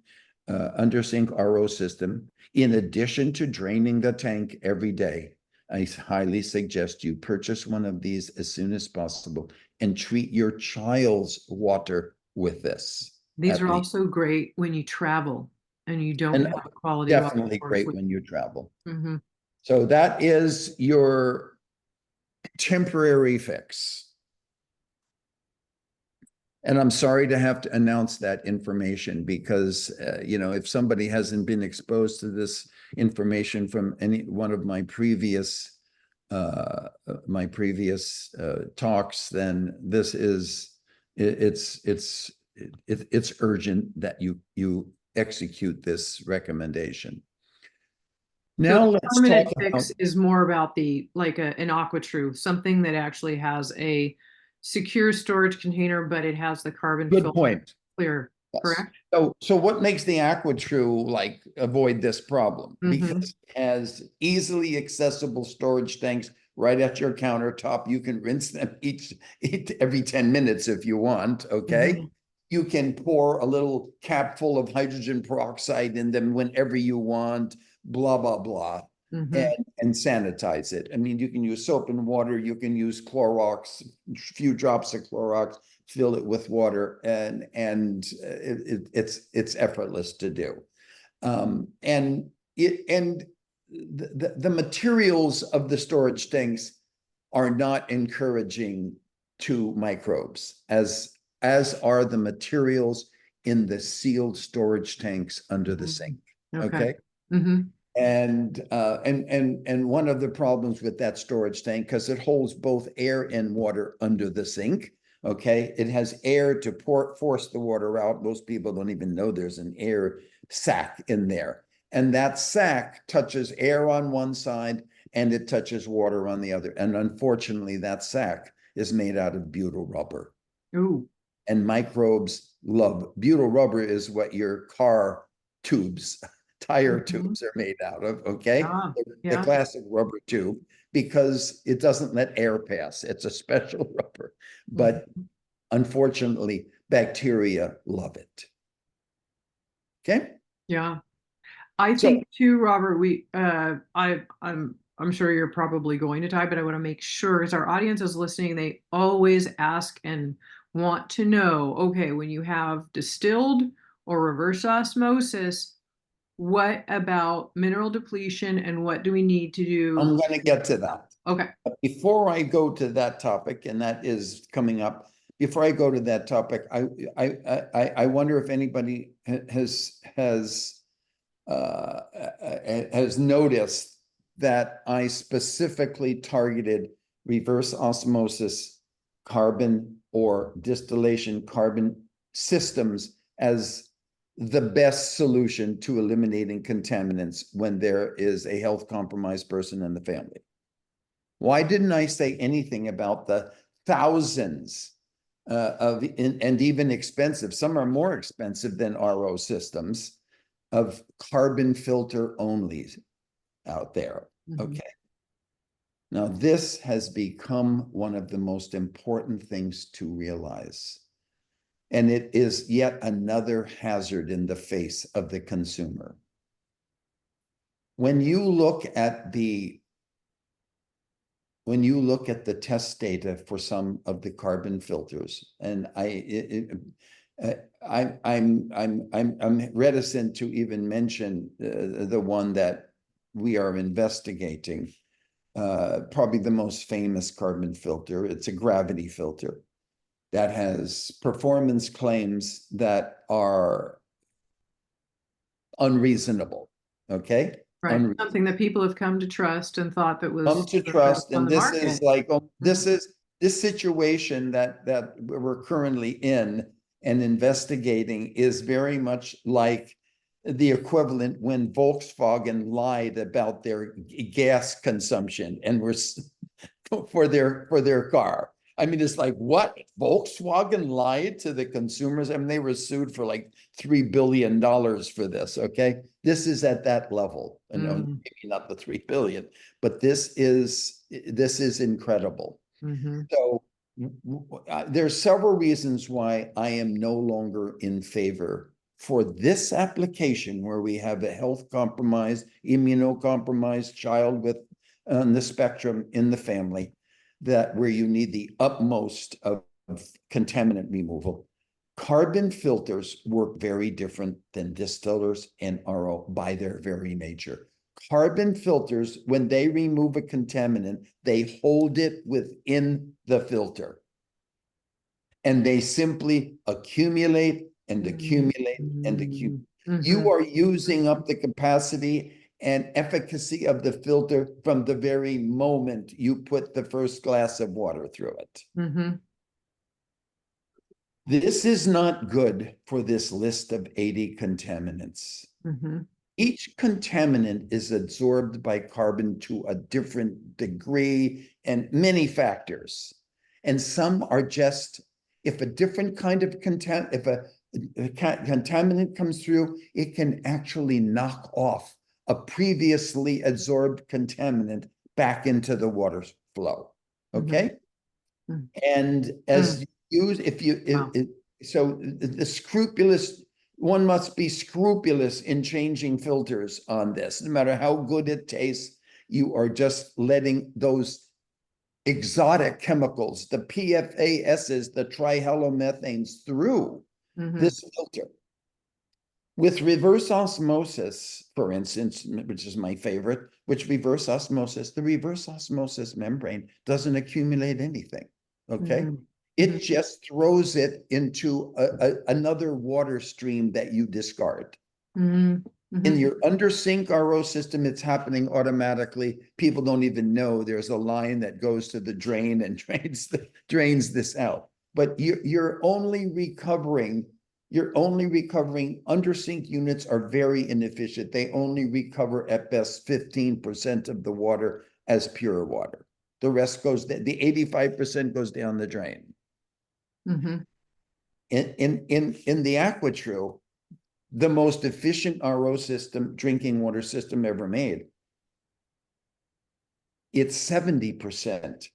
[SPEAKER 2] under sink RO system, in addition to draining the tank every day, I highly suggest you purchase one of these as soon as possible and treat your child's water with this.
[SPEAKER 1] These are also great when you travel and you don't have a quality water
[SPEAKER 2] definitely
[SPEAKER 1] source.
[SPEAKER 2] Great when you travel. So that is your temporary fix. And I'm sorry to have to announce that information, because, if somebody hasn't been exposed to this information from any one of my previous talks, then this is, it's urgent that you execute this recommendation. Now
[SPEAKER 1] So
[SPEAKER 2] let's
[SPEAKER 1] permanent
[SPEAKER 2] talk
[SPEAKER 1] fix
[SPEAKER 2] about,
[SPEAKER 1] is more about an AquaTrue, something that actually has a secure storage container, but it has the carbon
[SPEAKER 2] good
[SPEAKER 1] filter
[SPEAKER 2] point.
[SPEAKER 1] clear,
[SPEAKER 2] Yes.
[SPEAKER 1] correct?
[SPEAKER 2] So what makes the AquaTrue avoid this problem? Because it has easily accessible storage tanks right at your countertop. You can rinse them every 10 minutes if you want, okay? You can pour a little cap full of hydrogen peroxide in them whenever you want, blah, blah, blah, and sanitize it. I mean, you can use soap and water, you can use Clorox, a few drops of Clorox, fill it with water, and it's effortless to do. The materials of the storage tanks are not encouraging to microbes, as are the materials in the sealed storage tanks under the sink. Okay. And one of the problems with that storage tank, because it holds both air and water under the sink, okay? It has air to force the water out. Most people don't even know there's an air sac in there. And that sac touches air on one side and it touches water on the other. And unfortunately, that sac is made out of butyl rubber.
[SPEAKER 1] Ooh.
[SPEAKER 2] And microbes love butyl rubber is what your car tubes, tire tubes are made out of, okay?
[SPEAKER 1] Ah,
[SPEAKER 2] The
[SPEAKER 1] yeah.
[SPEAKER 2] classic rubber tube, because it doesn't let air pass. It's a special rubber. But unfortunately, bacteria love it. Okay?
[SPEAKER 1] Yeah. I
[SPEAKER 2] So
[SPEAKER 1] think too, Robert, I'm sure you're probably going to die, but I want to make sure as our audience is listening, they always ask and want to know, okay, when you have distilled or reverse osmosis, what about mineral depletion and what do we need to
[SPEAKER 2] I'm
[SPEAKER 1] do?
[SPEAKER 2] going to get to that.
[SPEAKER 1] Okay.
[SPEAKER 2] Before I go to that topic, and that is coming up, before I go to that topic, I wonder if anybody has noticed that I specifically targeted reverse osmosis carbon or distillation carbon systems as the best solution to eliminating contaminants when there is a health compromised person in the family. Why didn't I say anything about the thousands and even expensive, some are more expensive than RO systems, of carbon filter only out there? Okay. Now, this has become one of the most important things to realize. And it is yet another hazard in the face of the consumer. When you look at the test data for some of the carbon filters, and I'm reticent to even mention the one that we are investigating, probably the most famous carbon filter. It's a gravity filter that has performance claims that are unreasonable, okay?
[SPEAKER 1] Right. Something that people have come to trust and thought that was
[SPEAKER 2] Come to
[SPEAKER 1] the best
[SPEAKER 2] trust,
[SPEAKER 1] on
[SPEAKER 2] and
[SPEAKER 1] the
[SPEAKER 2] this is
[SPEAKER 1] market.
[SPEAKER 2] like, this situation that we're currently in and investigating is very much like the equivalent when Volkswagen lied about their gas consumption and were for their car. I mean, it's like, what? Volkswagen lied to the consumers? I mean, they were sued for like $3 billion for this, okay? This is at that level. And maybe not the 3 billion, but this is incredible. So there's several reasons why I am no longer in favor for this application where we have a health compromised, immunocompromised child with on the spectrum in the family, that where you need the utmost of contaminant removal. Carbon filters work very different than distillers and RO by their very nature. Carbon filters, when they remove a contaminant, they hold it within the filter. And they simply accumulate and accumulate and accumulate. You are using up the capacity and efficacy of the filter from the very moment you put the first glass of water through it. This is not good for this list of 80 contaminants. Each contaminant is absorbed by carbon to a different degree and many factors. And some are just, if a different kind of if a contaminant comes through, it can actually knock off a previously absorbed contaminant back into the water flow. Okay. And as you use, so the scrupulous, one must be scrupulous in changing filters on this. No matter how good it tastes, you are just letting those exotic chemicals, the PFASs, the trihalomethanes, through this filter. With reverse osmosis, for instance, which is my favorite, the reverse osmosis membrane doesn't accumulate anything, okay? It just throws it into another water stream that you discard. In your under sink RO system, it's happening automatically. People don't even know there's a line that goes to the drain and drains this out. But you're only recovering under sink units are very inefficient. They only recover at best 15% of the water as pure water. The rest goes, the 85% goes down the drain. In the AquaTrue, the most efficient RO system, drinking water system ever made, it's 70%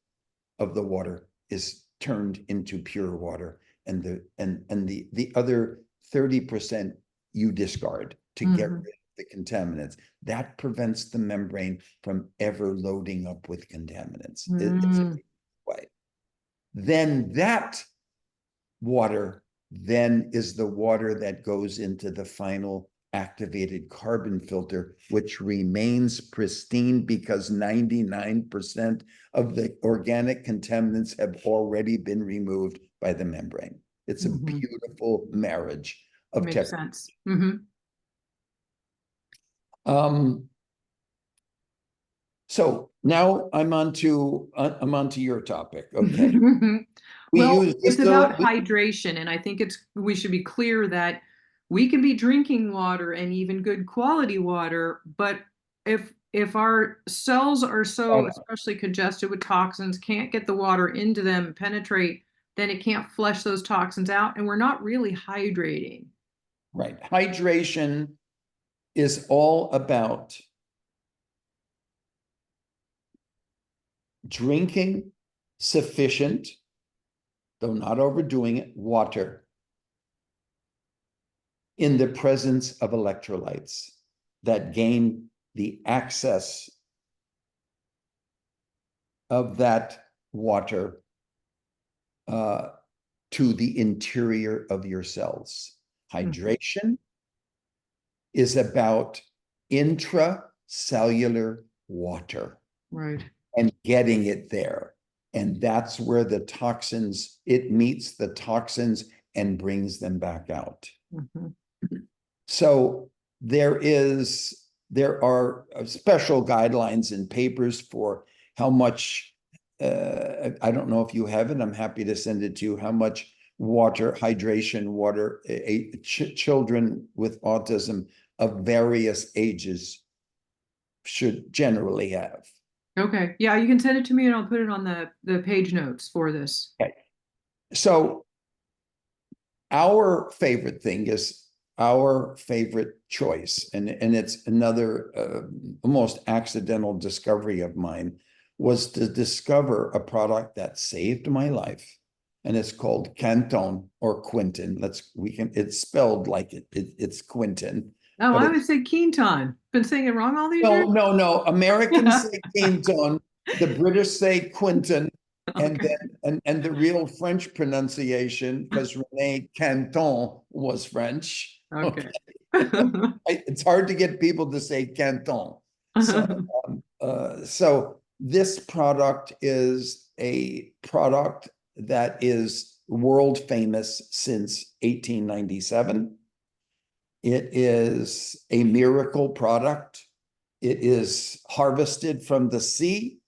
[SPEAKER 2] of the water is turned into pure water, and the other 30% you discard to get rid of the contaminants. That prevents the membrane from ever loading up with contaminants. It's a way. Then that water then is the water that goes into the final activated carbon filter, which remains pristine because 99% of the organic contaminants have already been removed by the membrane. It's a beautiful marriage of
[SPEAKER 1] Makes sense.
[SPEAKER 2] So now I'm on to your topic. Okay.
[SPEAKER 1] Well, it's about hydration, and I think we should be clear that we can be drinking water and even good quality water, but if our cells are so especially congested with toxins, can't get the water into them, penetrate, then it can't flush those toxins out, and we're not really hydrating.
[SPEAKER 2] Right. Hydration is all about drinking sufficient, though not overdoing it, water in the presence of electrolytes that gain the access of that water to the interior of your cells. Hydration is about intracellular water.
[SPEAKER 1] Right.
[SPEAKER 2] And getting it there. And that's where the toxins, it meets the toxins and brings them back out. So there are special guidelines and papers for how much, I don't know if you have it, I'm happy to send it to you, how much hydration water children with autism of various ages should generally have.
[SPEAKER 1] Okay. Yeah, you can send it to me and I'll put it on the page notes for this.
[SPEAKER 2] Okay. So our favorite thing is our favorite choice, and it's another almost accidental discovery of mine, was to discover a product that saved my life, and it's called Canton or Quinton. It's spelled like it's Quinton.
[SPEAKER 1] Oh, I would say Quinton. Been saying it wrong all these years?
[SPEAKER 2] No. Americans say Quinton. The British say Quinton.
[SPEAKER 1] Okay.
[SPEAKER 2] And the real French pronunciation, because Rene Canton was French.
[SPEAKER 1] Okay.
[SPEAKER 2] It's hard to get people to say Canton. So this product is a product that is world famous since 1897. It is a miracle product. It is harvested from the sea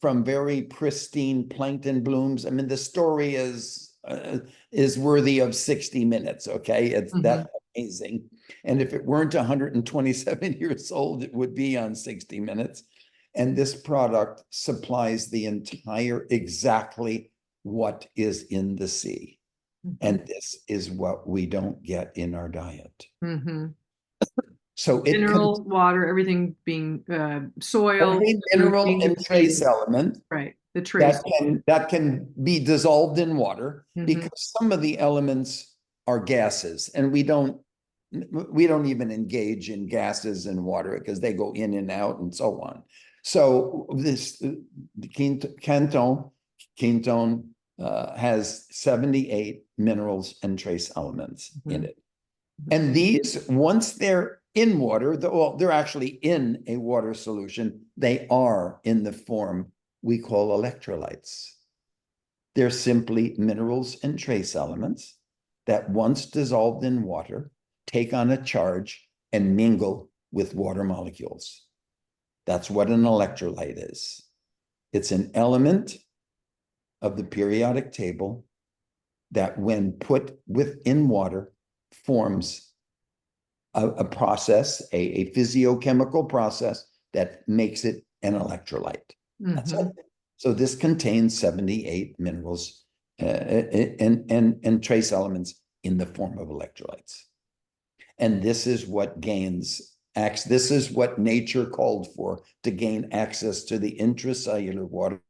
[SPEAKER 2] from very pristine plankton blooms. I mean, the story is worthy of 60 minutes. Okay, it's that amazing. And if it weren't 127 years old, it would be on 60 Minutes. And this product supplies the entire exactly what is in the sea. And this is what we don't get in our diet. So
[SPEAKER 1] mineral, water, everything being soil,
[SPEAKER 2] every mineral and trace element,
[SPEAKER 1] right? The trace
[SPEAKER 2] that can be dissolved in water, because some of the elements are gases, and we don't even engage in gases in water because they go in and out and so on. So this Canton has 78 minerals and trace elements in it. And these, once they're in water, they're actually in a water solution, they are in the form we call electrolytes. They're simply minerals and trace elements that, once dissolved in water, take on a charge and mingle with water molecules. That's what an electrolyte is. It's an element of the periodic table that, when put within water, forms a process, a physiochemical process that makes it an electrolyte. That's it. So this contains 78 minerals and trace elements in the form of electrolytes. And this is what this is what nature called for, to gain access to the intracellular water,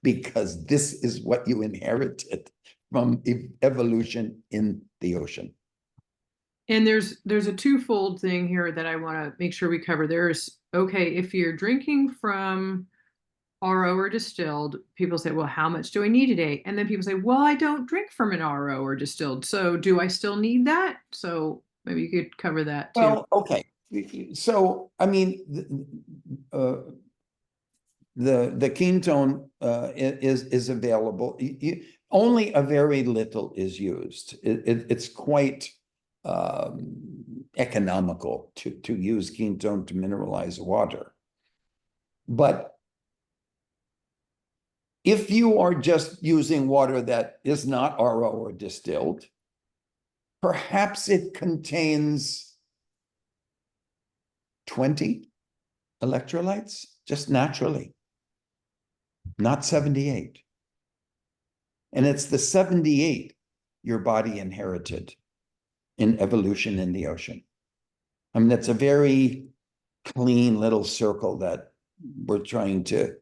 [SPEAKER 2] because this is what you inherited from evolution in the ocean.
[SPEAKER 1] And there's a twofold thing here that I want to make sure we cover. There's, okay, if you're drinking from RO or distilled, people say, well, how much do I need a day? And then people say, well, I don't drink from an RO or distilled, so do I still need that? So maybe you could cover that too.
[SPEAKER 2] Well, okay. So, I mean, the ketone is available. Only a very little is used. It's quite economical to use ketone to mineralize water. But if you are just using water that is not RO or distilled, perhaps it contains 20 electrolytes just naturally, not 78. And it's the 78 your body inherited in evolution in the ocean. I mean, that's a very clean little circle that we're trying to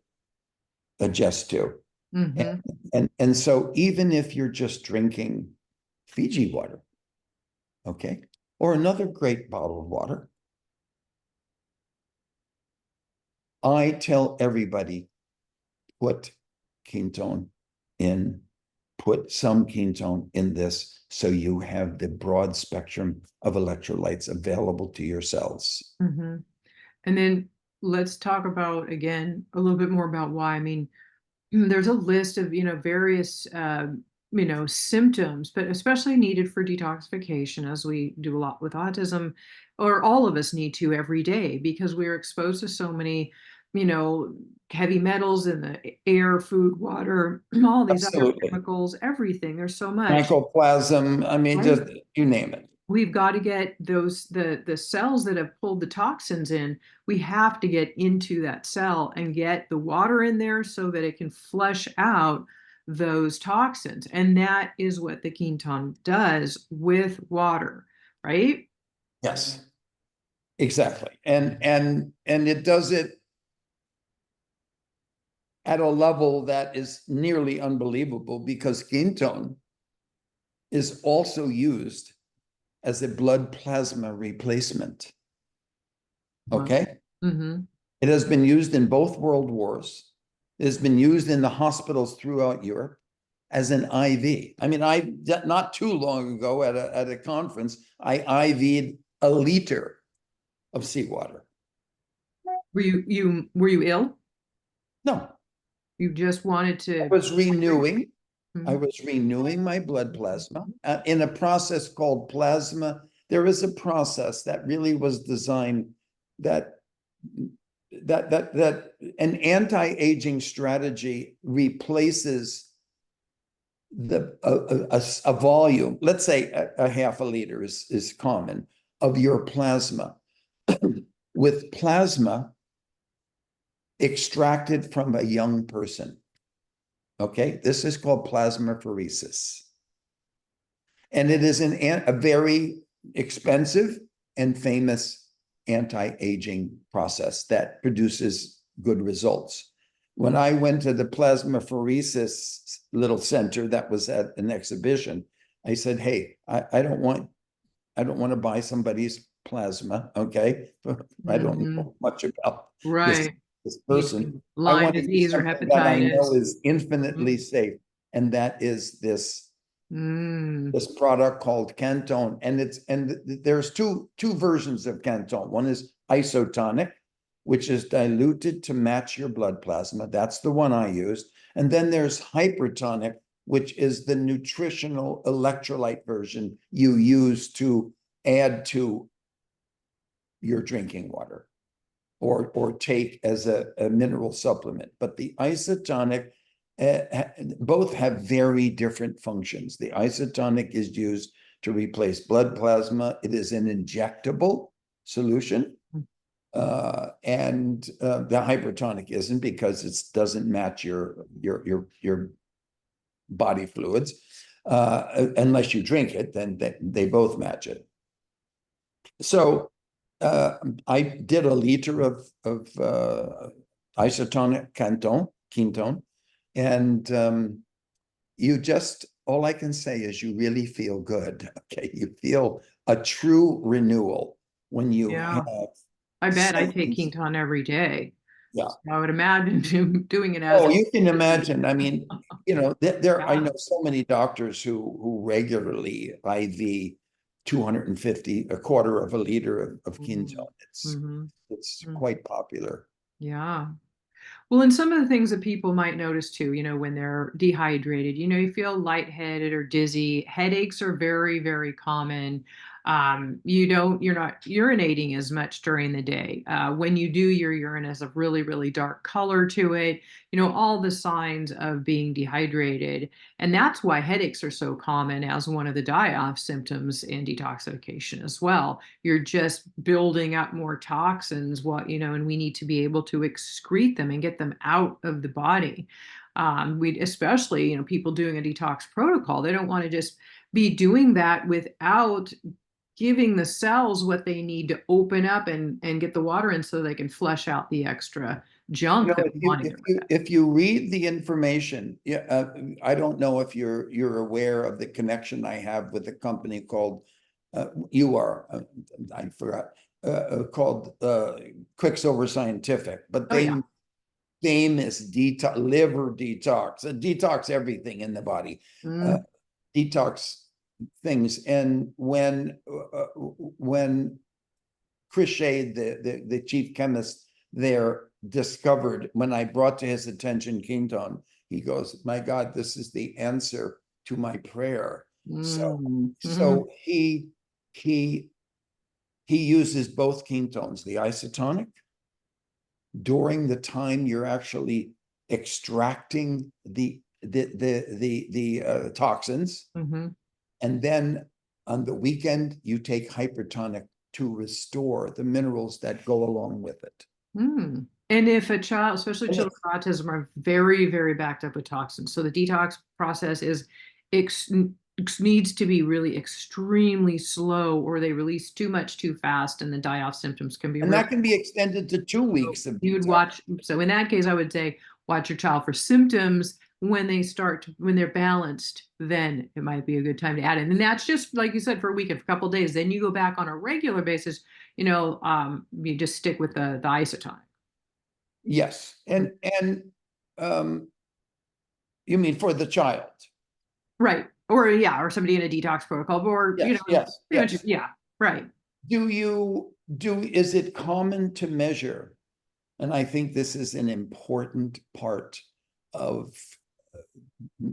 [SPEAKER 2] adjust to. And so even if you're just drinking Fiji water, okay, or another great bottle of water, I tell everybody, put ketone in, put some ketone in this, so you have the broad spectrum of electrolytes available to your cells.
[SPEAKER 1] And then let's talk about, again, a little bit more about why. I mean, there's a list of, various, symptoms, but especially needed for detoxification, as we do a lot with autism, or all of us need to every day, because we're exposed to so many, heavy metals in the air, food, water, all these other chemicals, everything. There's so much.
[SPEAKER 2] Mycoplasm, I mean, just you name it.
[SPEAKER 1] We've got to get those, the cells that have pulled the toxins in, we have to get into that cell and get the water in there so that it can flush out those toxins. And that is what the ketone does with water, right?
[SPEAKER 2] Yes, exactly. And it does it at a level that is nearly unbelievable, because ketone is also used as a blood plasma replacement. Okay? It has been used in both world wars. It has been used in the hospitals throughout Europe as an IV. I mean, not too long ago at a conference, I IV'd a liter of seawater.
[SPEAKER 1] Were you ill?
[SPEAKER 2] No.
[SPEAKER 1] You just wanted to.
[SPEAKER 2] I was renewing my blood plasma in a process called plasma. There is a process that really was designed that an anti-aging strategy replaces a volume, let's say a half a liter is common, of your plasma with plasma extracted from a young person. Okay, this is called plasmapheresis. And it is a very expensive and famous anti-aging process that produces good results. When I went to the plasmapheresis little center that was at an exhibition, I said, hey, I don't want to buy somebody's plasma, okay? I don't know much about this person.
[SPEAKER 1] Lyme disease or hepatitis
[SPEAKER 2] that I know is infinitely safe, and that is this product called ketone. And there's two versions of ketone. One is isotonic, which is diluted to match your blood plasma. That's the one I used. And then there's hypertonic, which is the nutritional electrolyte version you use to add to your drinking water or take as a mineral supplement. But the isotonic, both have very different functions. The isotonic is used to replace blood plasma. It is an injectable solution. And the hypertonic isn't, because it doesn't match your body fluids. Unless you drink it, then they both match it. So I did a liter of isotonic ketone, and you just, all I can say is you really feel good. Okay, you feel a true renewal when you
[SPEAKER 1] Yeah.
[SPEAKER 2] have.
[SPEAKER 1] I bet I take
[SPEAKER 2] Sentence.
[SPEAKER 1] Quinton every day.
[SPEAKER 2] Yeah.
[SPEAKER 1] So I would imagine doing it as
[SPEAKER 2] Oh, you can imagine. I mean, I
[SPEAKER 1] yeah.
[SPEAKER 2] know so many doctors who regularly IV 250, a quarter of a liter of Quinton.
[SPEAKER 1] Mm-hmm.
[SPEAKER 2] It's
[SPEAKER 1] Mm-hmm.
[SPEAKER 2] quite popular.
[SPEAKER 1] Yeah. Well, and some of the things that people might notice too, when they're dehydrated, you feel lightheaded or dizzy. Headaches are very, very common. You're not urinating as much during the day. When you do, your urine has a really, really dark color to it. All the signs of being dehydrated. And that's why headaches are so common as one of the die-off symptoms in detoxification as well. You're just building up more toxins, and we need to be able to excrete them and get them out of the body. We especially, people doing a detox protocol, they don't want to just be doing that without giving the cells what they need to open up and get the water in so they can flush out the extra junk that we want to get rid of.
[SPEAKER 2] If you read the information, yeah, I don't know if you're aware of the connection I have with a company called I forgot, called Quicksilver Scientific, but
[SPEAKER 1] Oh yeah.
[SPEAKER 2] famous liver detox everything in the body,
[SPEAKER 1] Mm,
[SPEAKER 2] detox things. And when Chris Shade, the chief chemist there, discovered, when I brought to his attention Quinton, he goes, "My God, this is the answer to my prayer." So,
[SPEAKER 1] mhm.
[SPEAKER 2] so he uses both Quintones, the isotonic, during the time you're actually extracting the toxins,
[SPEAKER 1] Mhm.
[SPEAKER 2] and then on the weekend you take hypertonic to restore the minerals that go along with it.
[SPEAKER 1] Mm. And if a child, especially
[SPEAKER 2] And
[SPEAKER 1] children
[SPEAKER 2] it's,
[SPEAKER 1] with autism, are very, very backed up with toxins, so the detox process ex needs to be really extremely slow, or they release too much too fast, and the die-off symptoms can be
[SPEAKER 2] and
[SPEAKER 1] really.
[SPEAKER 2] that can be extended to 2 weeks of
[SPEAKER 1] You would
[SPEAKER 2] detox.
[SPEAKER 1] watch. So in that case, I would say watch your child for symptoms. When they're balanced, then it might be a good time to add it. And that's just like you said, for a weekend, for a couple of days. Then you go back on a regular basis. You just stick with the isotonic.
[SPEAKER 2] Yes, and um, you mean for the child?
[SPEAKER 1] Right. Or yeah, or somebody in a detox protocol, or
[SPEAKER 2] Yes, yes,
[SPEAKER 1] pretty much
[SPEAKER 2] yes.
[SPEAKER 1] yeah, right.
[SPEAKER 2] Is it common to measure? And I think this is an important part of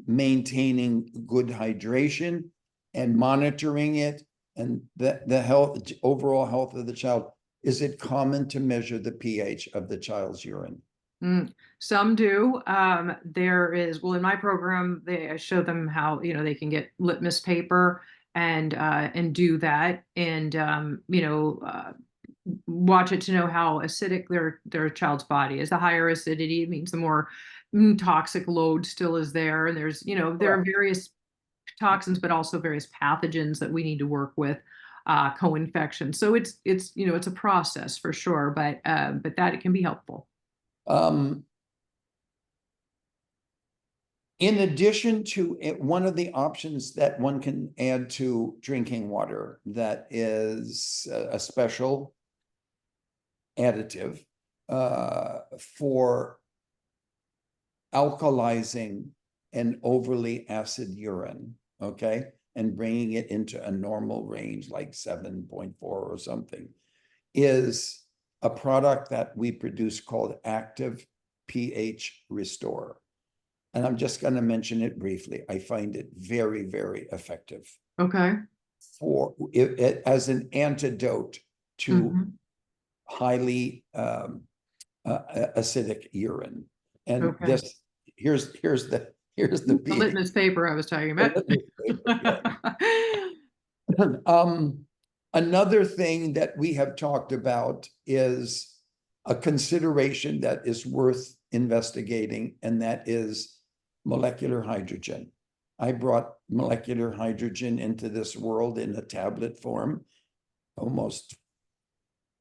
[SPEAKER 2] maintaining good hydration and monitoring it, and the overall health of the child. Is it common to measure the pH of the child's urine?
[SPEAKER 1] Some do. Well, in my program, I show them how, they can get litmus paper and do that and, watch it to know how acidic their child's body is. The higher acidity means the more toxic load still is there. And there are
[SPEAKER 2] Correct.
[SPEAKER 1] various toxins, but also various pathogens that we need to work with, co-infection. So it's a process for sure, but that it can be helpful.
[SPEAKER 2] Um, in addition to it, one of the options that one can add to drinking water that is a special additive for alkalizing an overly acid urine, okay, and bringing it into a normal range like 7.4 or something, is a product that we produce called Active pH Restore. And I'm just going to mention it briefly. I find it very, very effective
[SPEAKER 1] Okay.
[SPEAKER 2] for as an antidote to
[SPEAKER 1] Mhm.
[SPEAKER 2] highly acidic urine. And
[SPEAKER 1] Okay.
[SPEAKER 2] here's the
[SPEAKER 1] The
[SPEAKER 2] beauty.
[SPEAKER 1] litmus paper I was talking
[SPEAKER 2] The
[SPEAKER 1] about.
[SPEAKER 2] litmus paper, yeah. Another thing that we have talked about is a consideration that is worth investigating, and that is molecular hydrogen. I brought molecular hydrogen into this world in a tablet form almost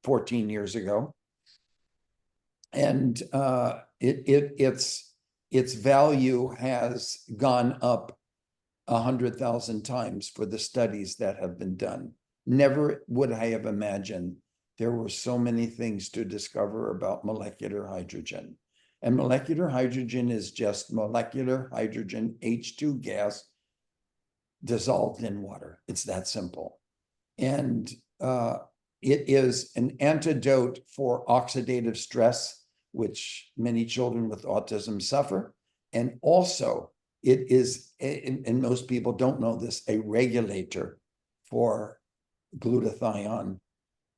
[SPEAKER 2] 14 years ago. And its value has gone up 100,000 times for the studies that have been done. Never would I have imagined there were so many things to discover about molecular hydrogen. And molecular hydrogen is just molecular hydrogen, H2 gas, dissolved in water. It's that simple. And it is an antidote for oxidative stress, which many children with autism suffer. And also, it is, and most people don't know this, a regulator for glutathione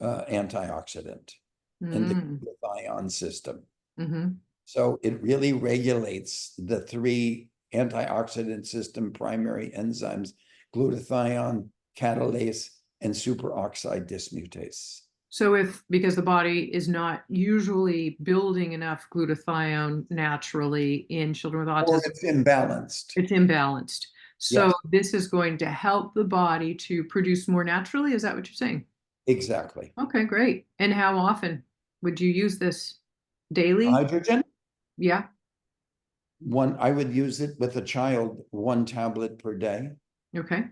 [SPEAKER 2] antioxidant in the glutathione system. So it really regulates the three antioxidant system primary enzymes: glutathione, catalase, and superoxide dismutase.
[SPEAKER 1] So because the body is not usually building enough glutathione naturally in children with
[SPEAKER 2] Or
[SPEAKER 1] autism,
[SPEAKER 2] it's imbalanced.
[SPEAKER 1] it's imbalanced. So
[SPEAKER 2] Yes,
[SPEAKER 1] this is going to help the body to produce more naturally. Is that what you're saying?
[SPEAKER 2] exactly.
[SPEAKER 1] Okay, great. And how often would you use this? Daily?
[SPEAKER 2] Hydrogen,
[SPEAKER 1] Yeah.
[SPEAKER 2] I would use it with a child, 1 tablet per day.
[SPEAKER 1] Okay.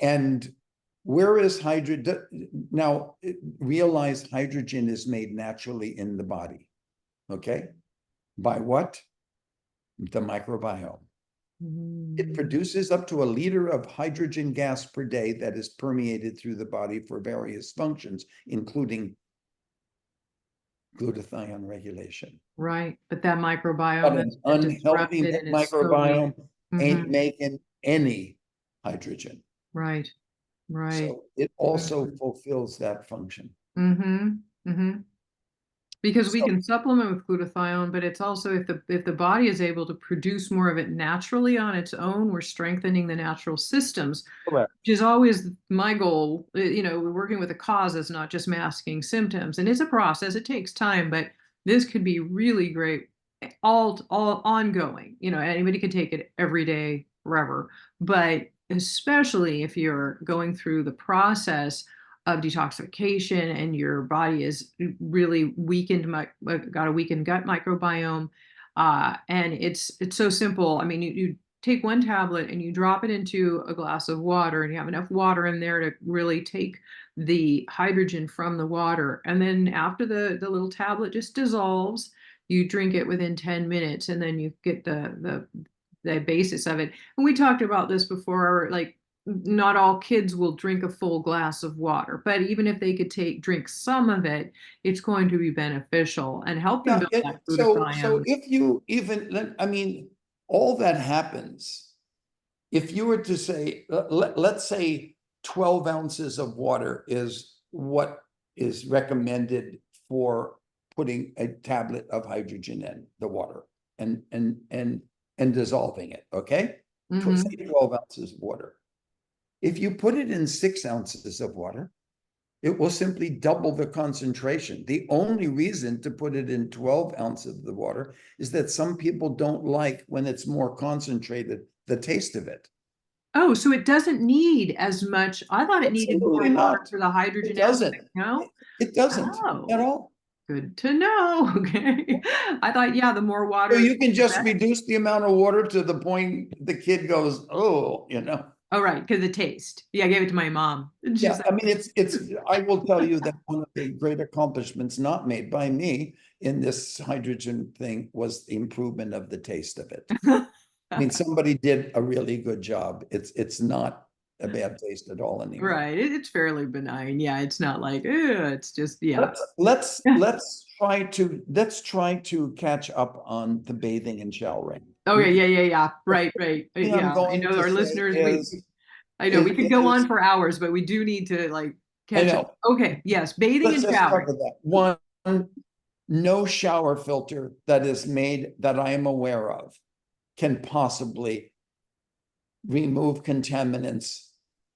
[SPEAKER 2] And where is hydrogen? Now, realize hydrogen is made naturally in the body. Okay. By what? The microbiome. It produces up to 1 liter of hydrogen gas per day that is permeated through the body for various functions, including glutathione regulation.
[SPEAKER 1] Right. But that
[SPEAKER 2] But
[SPEAKER 1] microbiome
[SPEAKER 2] an
[SPEAKER 1] that's been
[SPEAKER 2] unhealthy
[SPEAKER 1] disrupted and is so weak.
[SPEAKER 2] microbiome ain't making any hydrogen.
[SPEAKER 1] Right. Right.
[SPEAKER 2] So it also fulfills that function.
[SPEAKER 1] Because we
[SPEAKER 2] So,
[SPEAKER 1] can supplement with glutathione, but it's also if the body is able to produce more of it naturally on its own, we're strengthening the natural systems,
[SPEAKER 2] correct.
[SPEAKER 1] which is always my goal. We're working with the causes, not just masking symptoms. And it's a process, it takes time, but this could be really great, all ongoing. Anybody could take it every day, forever. But especially if you're going through the process of detoxification and your body is really weakened, got a weakened gut microbiome. And it's so simple. I mean, you take 1 tablet and you drop it into a glass of water, and you have enough water in there to really take the hydrogen from the water. And then after the little tablet just dissolves, you drink it within 10 minutes, and then you get the basis of it. And we talked about this before, like not all kids will drink a full glass of water, but even if they could drink some of it, it's going to be beneficial and help them
[SPEAKER 2] Yeah,
[SPEAKER 1] build that
[SPEAKER 2] so
[SPEAKER 1] glutathione.
[SPEAKER 2] if you even, I mean, all that happens, if you were to say, let's say 12 ounces of water is what is recommended for putting a tablet of hydrogen in the water and dissolving it, okay? Say 12 ounces of water. If you put it in 6 ounces of water, it will simply double the concentration. The only reason to put it in 12 ounces of the water is that some people don't like, when it's more concentrated, the taste of it.
[SPEAKER 1] Oh, so it doesn't need as much. I thought it needed more
[SPEAKER 2] Absolutely
[SPEAKER 1] water
[SPEAKER 2] not.
[SPEAKER 1] for the
[SPEAKER 2] It
[SPEAKER 1] hydrogen
[SPEAKER 2] doesn't.
[SPEAKER 1] aspect. No?
[SPEAKER 2] It doesn't at
[SPEAKER 1] Oh,
[SPEAKER 2] all.
[SPEAKER 1] good to know. Okay. I thought, yeah, the more
[SPEAKER 2] So
[SPEAKER 1] water,
[SPEAKER 2] you can
[SPEAKER 1] the
[SPEAKER 2] just
[SPEAKER 1] better.
[SPEAKER 2] reduce the amount of water to the point the kid goes, oh,
[SPEAKER 1] Oh, right, because the taste. Yeah, I gave it to my mom. And she's
[SPEAKER 2] Yeah, I
[SPEAKER 1] like,
[SPEAKER 2] mean, I will tell you that one of the great accomplishments not made by me in this hydrogen thing was the improvement of the taste of it. I mean, somebody did a really good job. It's not a bad taste at all anymore.
[SPEAKER 1] right. It's fairly benign. Yeah, it's not like, it's just, yeah.
[SPEAKER 2] Let's try to catch up on the bathing and showering.
[SPEAKER 1] Okay, yeah. Right, right.
[SPEAKER 2] The thing I'm
[SPEAKER 1] Yeah, I
[SPEAKER 2] going
[SPEAKER 1] know
[SPEAKER 2] to
[SPEAKER 1] our
[SPEAKER 2] say
[SPEAKER 1] listeners,
[SPEAKER 2] is
[SPEAKER 1] I know
[SPEAKER 2] is
[SPEAKER 1] we could go on
[SPEAKER 2] is
[SPEAKER 1] for hours, but we do need to like
[SPEAKER 2] I
[SPEAKER 1] Catch it.
[SPEAKER 2] know.
[SPEAKER 1] Okay, yes, bathing
[SPEAKER 2] Let's
[SPEAKER 1] and
[SPEAKER 2] just
[SPEAKER 1] showering.
[SPEAKER 2] cover that. One, no shower filter that is made that I am aware of can possibly remove contaminants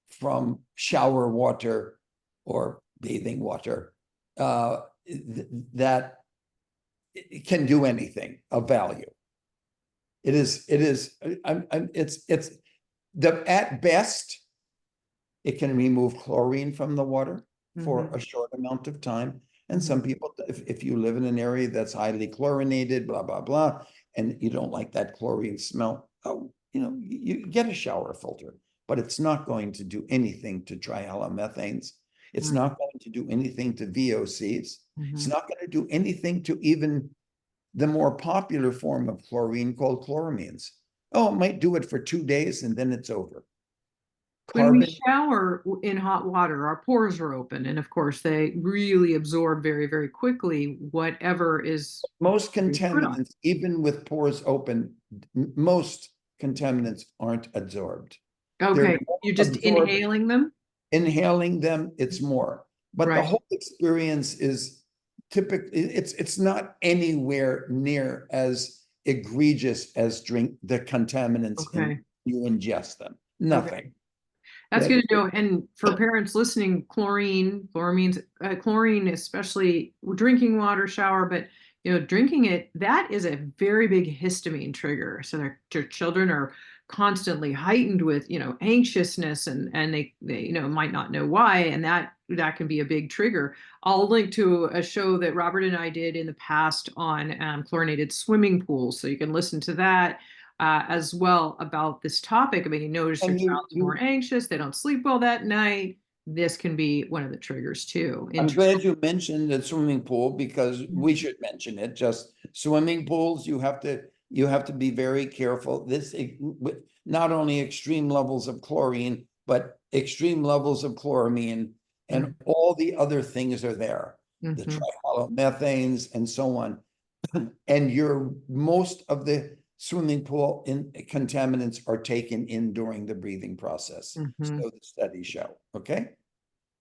[SPEAKER 2] from shower water or bathing water that it can do anything of value. It's at best, it can remove chlorine from the water for a short amount of time. And some people, if you live in an area that's highly chlorinated, blah, blah, blah, and you don't like that chlorine smell, oh, you get a shower filter, but it's not going to do anything to trihalomethanes. It's not going to do anything to VOCs. It's not going to do anything to even the more popular form of chlorine called chloramines. Oh, it might do it for 2 days and then it's over.
[SPEAKER 1] When we
[SPEAKER 2] Carbon.
[SPEAKER 1] shower in hot water, our pores are open, and of course, they really absorb very, very quickly whatever is
[SPEAKER 2] Most
[SPEAKER 1] put on.
[SPEAKER 2] contaminants, even with pores open, most contaminants aren't absorbed. They're
[SPEAKER 1] Okay, you're just
[SPEAKER 2] absorbed.
[SPEAKER 1] inhaling them?
[SPEAKER 2] Inhaling them, it's more. But the
[SPEAKER 1] Right.
[SPEAKER 2] whole experience is typically, it's not anywhere near as egregious as the contaminants
[SPEAKER 1] Okay.
[SPEAKER 2] you ingest them.
[SPEAKER 1] Okay.
[SPEAKER 2] Nothing.
[SPEAKER 1] That's good to know. And for parents listening, chlorine, especially drinking water, shower, but drinking it, that is a very big histamine trigger. So their children are constantly heightened with, anxiousness and they might not know why. And that can be a big trigger. I'll link to a show that Robert and I did in the past on chlorinated swimming pools. So you can listen to that as well about this topic. I mean, you notice your
[SPEAKER 2] And
[SPEAKER 1] child's more anxious, they don't sleep well that night. This can be one of the triggers too.
[SPEAKER 2] I'm glad you mentioned the swimming pool because we
[SPEAKER 1] Mhm.
[SPEAKER 2] should mention it. Just swimming pools, you have to be very careful. With not only extreme levels of chlorine, but extreme levels of chloramine and all the other things are there, the
[SPEAKER 1] Mhm.
[SPEAKER 2] trihalomethanes and so on. And most of the swimming pool contaminants are taken in during the breathing process.
[SPEAKER 1] Mhm.
[SPEAKER 2] So the studies show, okay?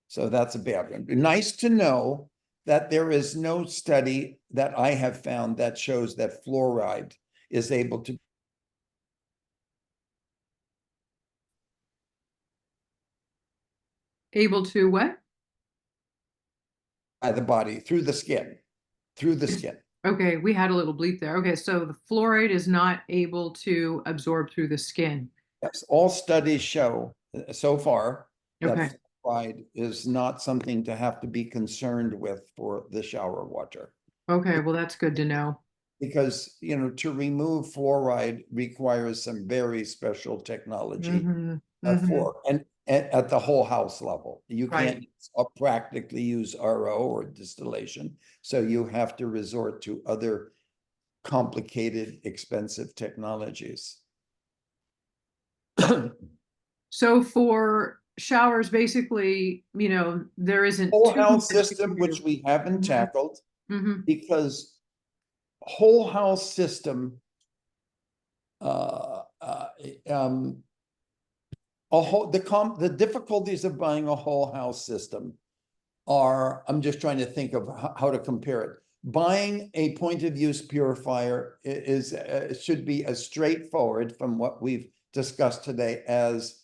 [SPEAKER 2] So that's a bad one. Nice to know that there is no study that I have found that shows that fluoride is able to
[SPEAKER 1] Able to what?
[SPEAKER 2] by the body through the skin, through the skin.
[SPEAKER 1] Okay, we had a little bleep there. Okay, so the fluoride is not able to absorb through the skin.
[SPEAKER 2] Yes, all studies show so far
[SPEAKER 1] Okay.
[SPEAKER 2] that fluoride is not something to have to be concerned with for the shower water.
[SPEAKER 1] Okay, well, that's good to know.
[SPEAKER 2] Because, to remove fluoride requires some very special technology
[SPEAKER 1] Hmm. Hmm.
[SPEAKER 2] for, and at the whole house level. You
[SPEAKER 1] Right.
[SPEAKER 2] can't practically use RO or distillation. So you have to resort to other complicated, expensive technologies.
[SPEAKER 1] So for showers, basically, there isn't
[SPEAKER 2] Whole
[SPEAKER 1] too
[SPEAKER 2] house
[SPEAKER 1] much you
[SPEAKER 2] system,
[SPEAKER 1] can
[SPEAKER 2] which
[SPEAKER 1] do.
[SPEAKER 2] we haven't
[SPEAKER 1] Hmm.
[SPEAKER 2] tackled,
[SPEAKER 1] Hmm.
[SPEAKER 2] because whole house system, uh, uh, um, the difficulties of buying a whole house system are, I'm just trying to think of how to compare it. Buying a point of use purifier should be as straightforward from what we've discussed today as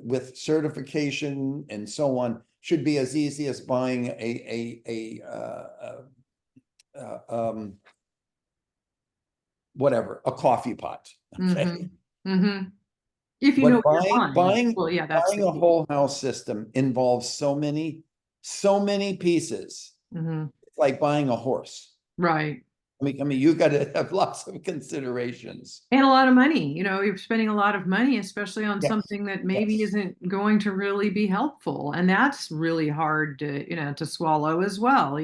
[SPEAKER 2] with certification and so on, should be as easy as buying whatever, a coffee pot.
[SPEAKER 1] Hmm.
[SPEAKER 2] Okay.
[SPEAKER 1] Hmm. If you know
[SPEAKER 2] But
[SPEAKER 1] what you're
[SPEAKER 2] buying
[SPEAKER 1] buying.
[SPEAKER 2] buying
[SPEAKER 1] Well, yeah, that's
[SPEAKER 2] buying
[SPEAKER 1] the
[SPEAKER 2] a
[SPEAKER 1] key.
[SPEAKER 2] whole house system involves so many pieces.
[SPEAKER 1] Hmm.
[SPEAKER 2] It's like buying a horse.
[SPEAKER 1] Right.
[SPEAKER 2] I mean, you got to have lots of considerations.
[SPEAKER 1] And a lot of money, you're spending a lot of money, especially on
[SPEAKER 2] Yes,
[SPEAKER 1] something that maybe
[SPEAKER 2] yes.
[SPEAKER 1] isn't going to really be helpful. And that's really hard to swallow as well.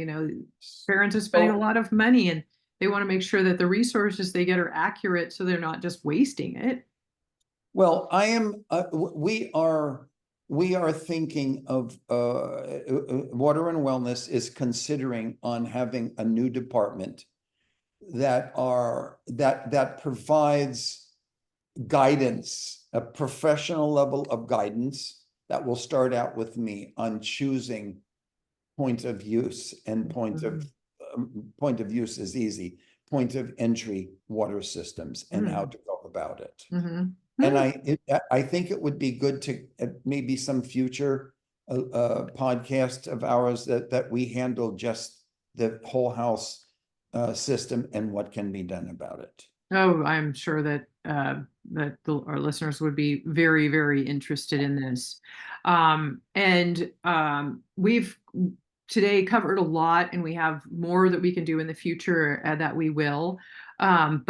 [SPEAKER 1] Parents are spending a
[SPEAKER 2] So,
[SPEAKER 1] lot of money and they want to make sure that the resources they get are accurate so they're not just wasting it.
[SPEAKER 2] well, we are thinking of, Water and Wellness is considering on having a new department that provides guidance, a professional level of guidance that will start out with me on choosing point of use, and point of use is easy. Point of entry water systems and how to go about it. And I think it would be good to maybe some future podcast of ours that we handle just the whole house system and what can be done about it.
[SPEAKER 1] Oh, I'm sure that our listeners would be very, very interested in this. We've today covered a lot, and we have more that we can do in the future that we will. I'll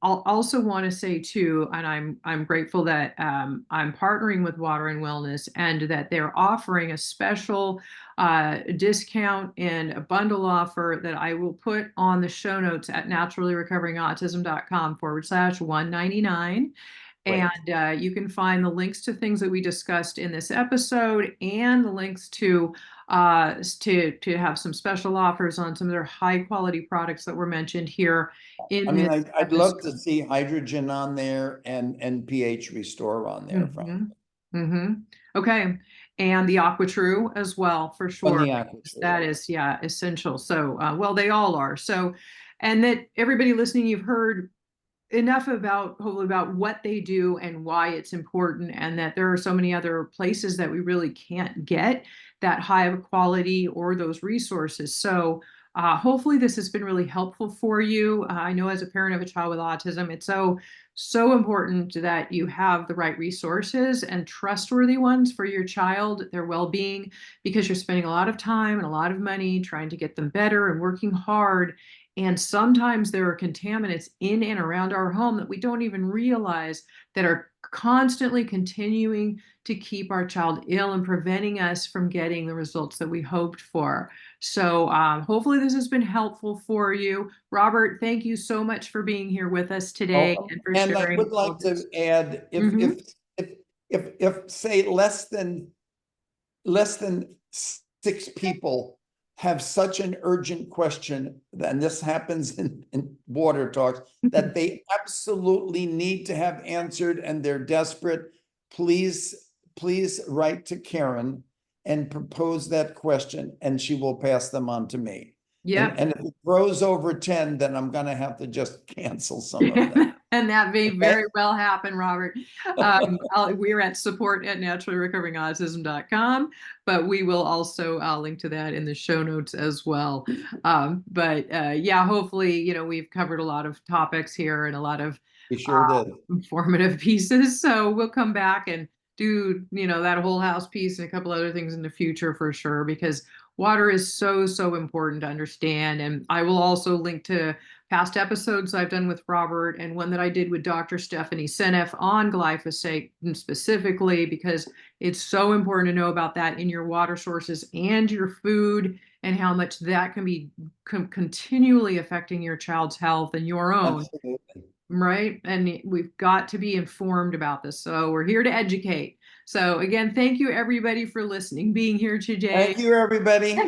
[SPEAKER 1] also want to say too, and I'm grateful that I'm partnering with Water and Wellness, and that they're offering a special discount and a bundle offer that I will put on the show notes at naturallyrecoveringautism.com/199.
[SPEAKER 2] Right.
[SPEAKER 1] And you can find the links to things that we discussed in this episode, and the links to have some special offers on some of their high quality products that were mentioned here in
[SPEAKER 2] I mean,
[SPEAKER 1] this
[SPEAKER 2] I'd love to
[SPEAKER 1] episode.
[SPEAKER 2] see hydrogen on there and pH restore on there from
[SPEAKER 1] Okay. And the AquaTrue as well, for
[SPEAKER 2] on
[SPEAKER 1] sure.
[SPEAKER 2] the aqua.
[SPEAKER 1] That is, yeah, essential. So, well, they all are. So, and that everybody listening, you've heard enough about, hopefully, about what they do and why it's important, and that there are so many other places that we really can't get that high of quality or those resources. So hopefully this has been really helpful for you. I know as a parent of a child with autism, it's so important that you have the right resources and trustworthy ones for your child, their well-being, because you're spending a lot of time and a lot of money trying to get them better and working hard. And sometimes there are contaminants in and around our home that we don't even realize, that are constantly continuing to keep our child ill and preventing us from getting the results that we hoped for. So hopefully this has been helpful for you. Robert, thank you so much for being here with us today
[SPEAKER 2] Oh,
[SPEAKER 1] and for
[SPEAKER 2] and I
[SPEAKER 1] sharing
[SPEAKER 2] would
[SPEAKER 1] all
[SPEAKER 2] like
[SPEAKER 1] of
[SPEAKER 2] to
[SPEAKER 1] this.
[SPEAKER 2] add, if say less than 6 people have such an urgent question, and this happens in water talks, that they absolutely need to have answered and they're desperate, please write to Karen and propose that question, and she will pass them on to me.
[SPEAKER 1] Yeah.
[SPEAKER 2] And if it grows over 10, then I'm gonna have to just cancel some of them.
[SPEAKER 1] And that may
[SPEAKER 2] Okay?
[SPEAKER 1] very well happen, Robert. We're at support@naturallyrecoveringautism.com, but we will also link to that in the show notes as well. Yeah, hopefully, we've covered a lot of topics here and a lot of
[SPEAKER 2] We sure did.
[SPEAKER 1] informative pieces. So we'll come back and do, that whole house piece and a couple other things in the future for sure, because water is so important to understand. And I will also link to past episodes I've done with Robert, and one that I did with Dr. Stephanie Seneff on glyphosate specifically, because it's so important to know about that in your water sources and your food, and how much that can be continually affecting your child's health and your own.
[SPEAKER 2] Absolutely.
[SPEAKER 1] Right. And we've got to be informed about this. So we're here to educate. So again, thank you everybody for listening, being here today.
[SPEAKER 2] Thank you, everybody.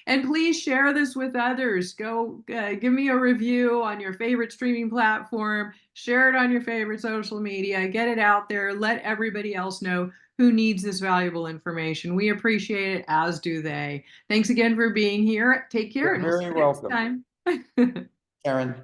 [SPEAKER 1] And please share this with others. Go give me a review on your favorite streaming platform. Share it on your favorite social media. Get it out there. Let everybody else know who needs this valuable information. We appreciate it, as do they. Thanks again for being here. Take care,
[SPEAKER 2] You're
[SPEAKER 1] and we'll see
[SPEAKER 2] very
[SPEAKER 1] you next
[SPEAKER 2] welcome,
[SPEAKER 1] time.
[SPEAKER 2] Karen.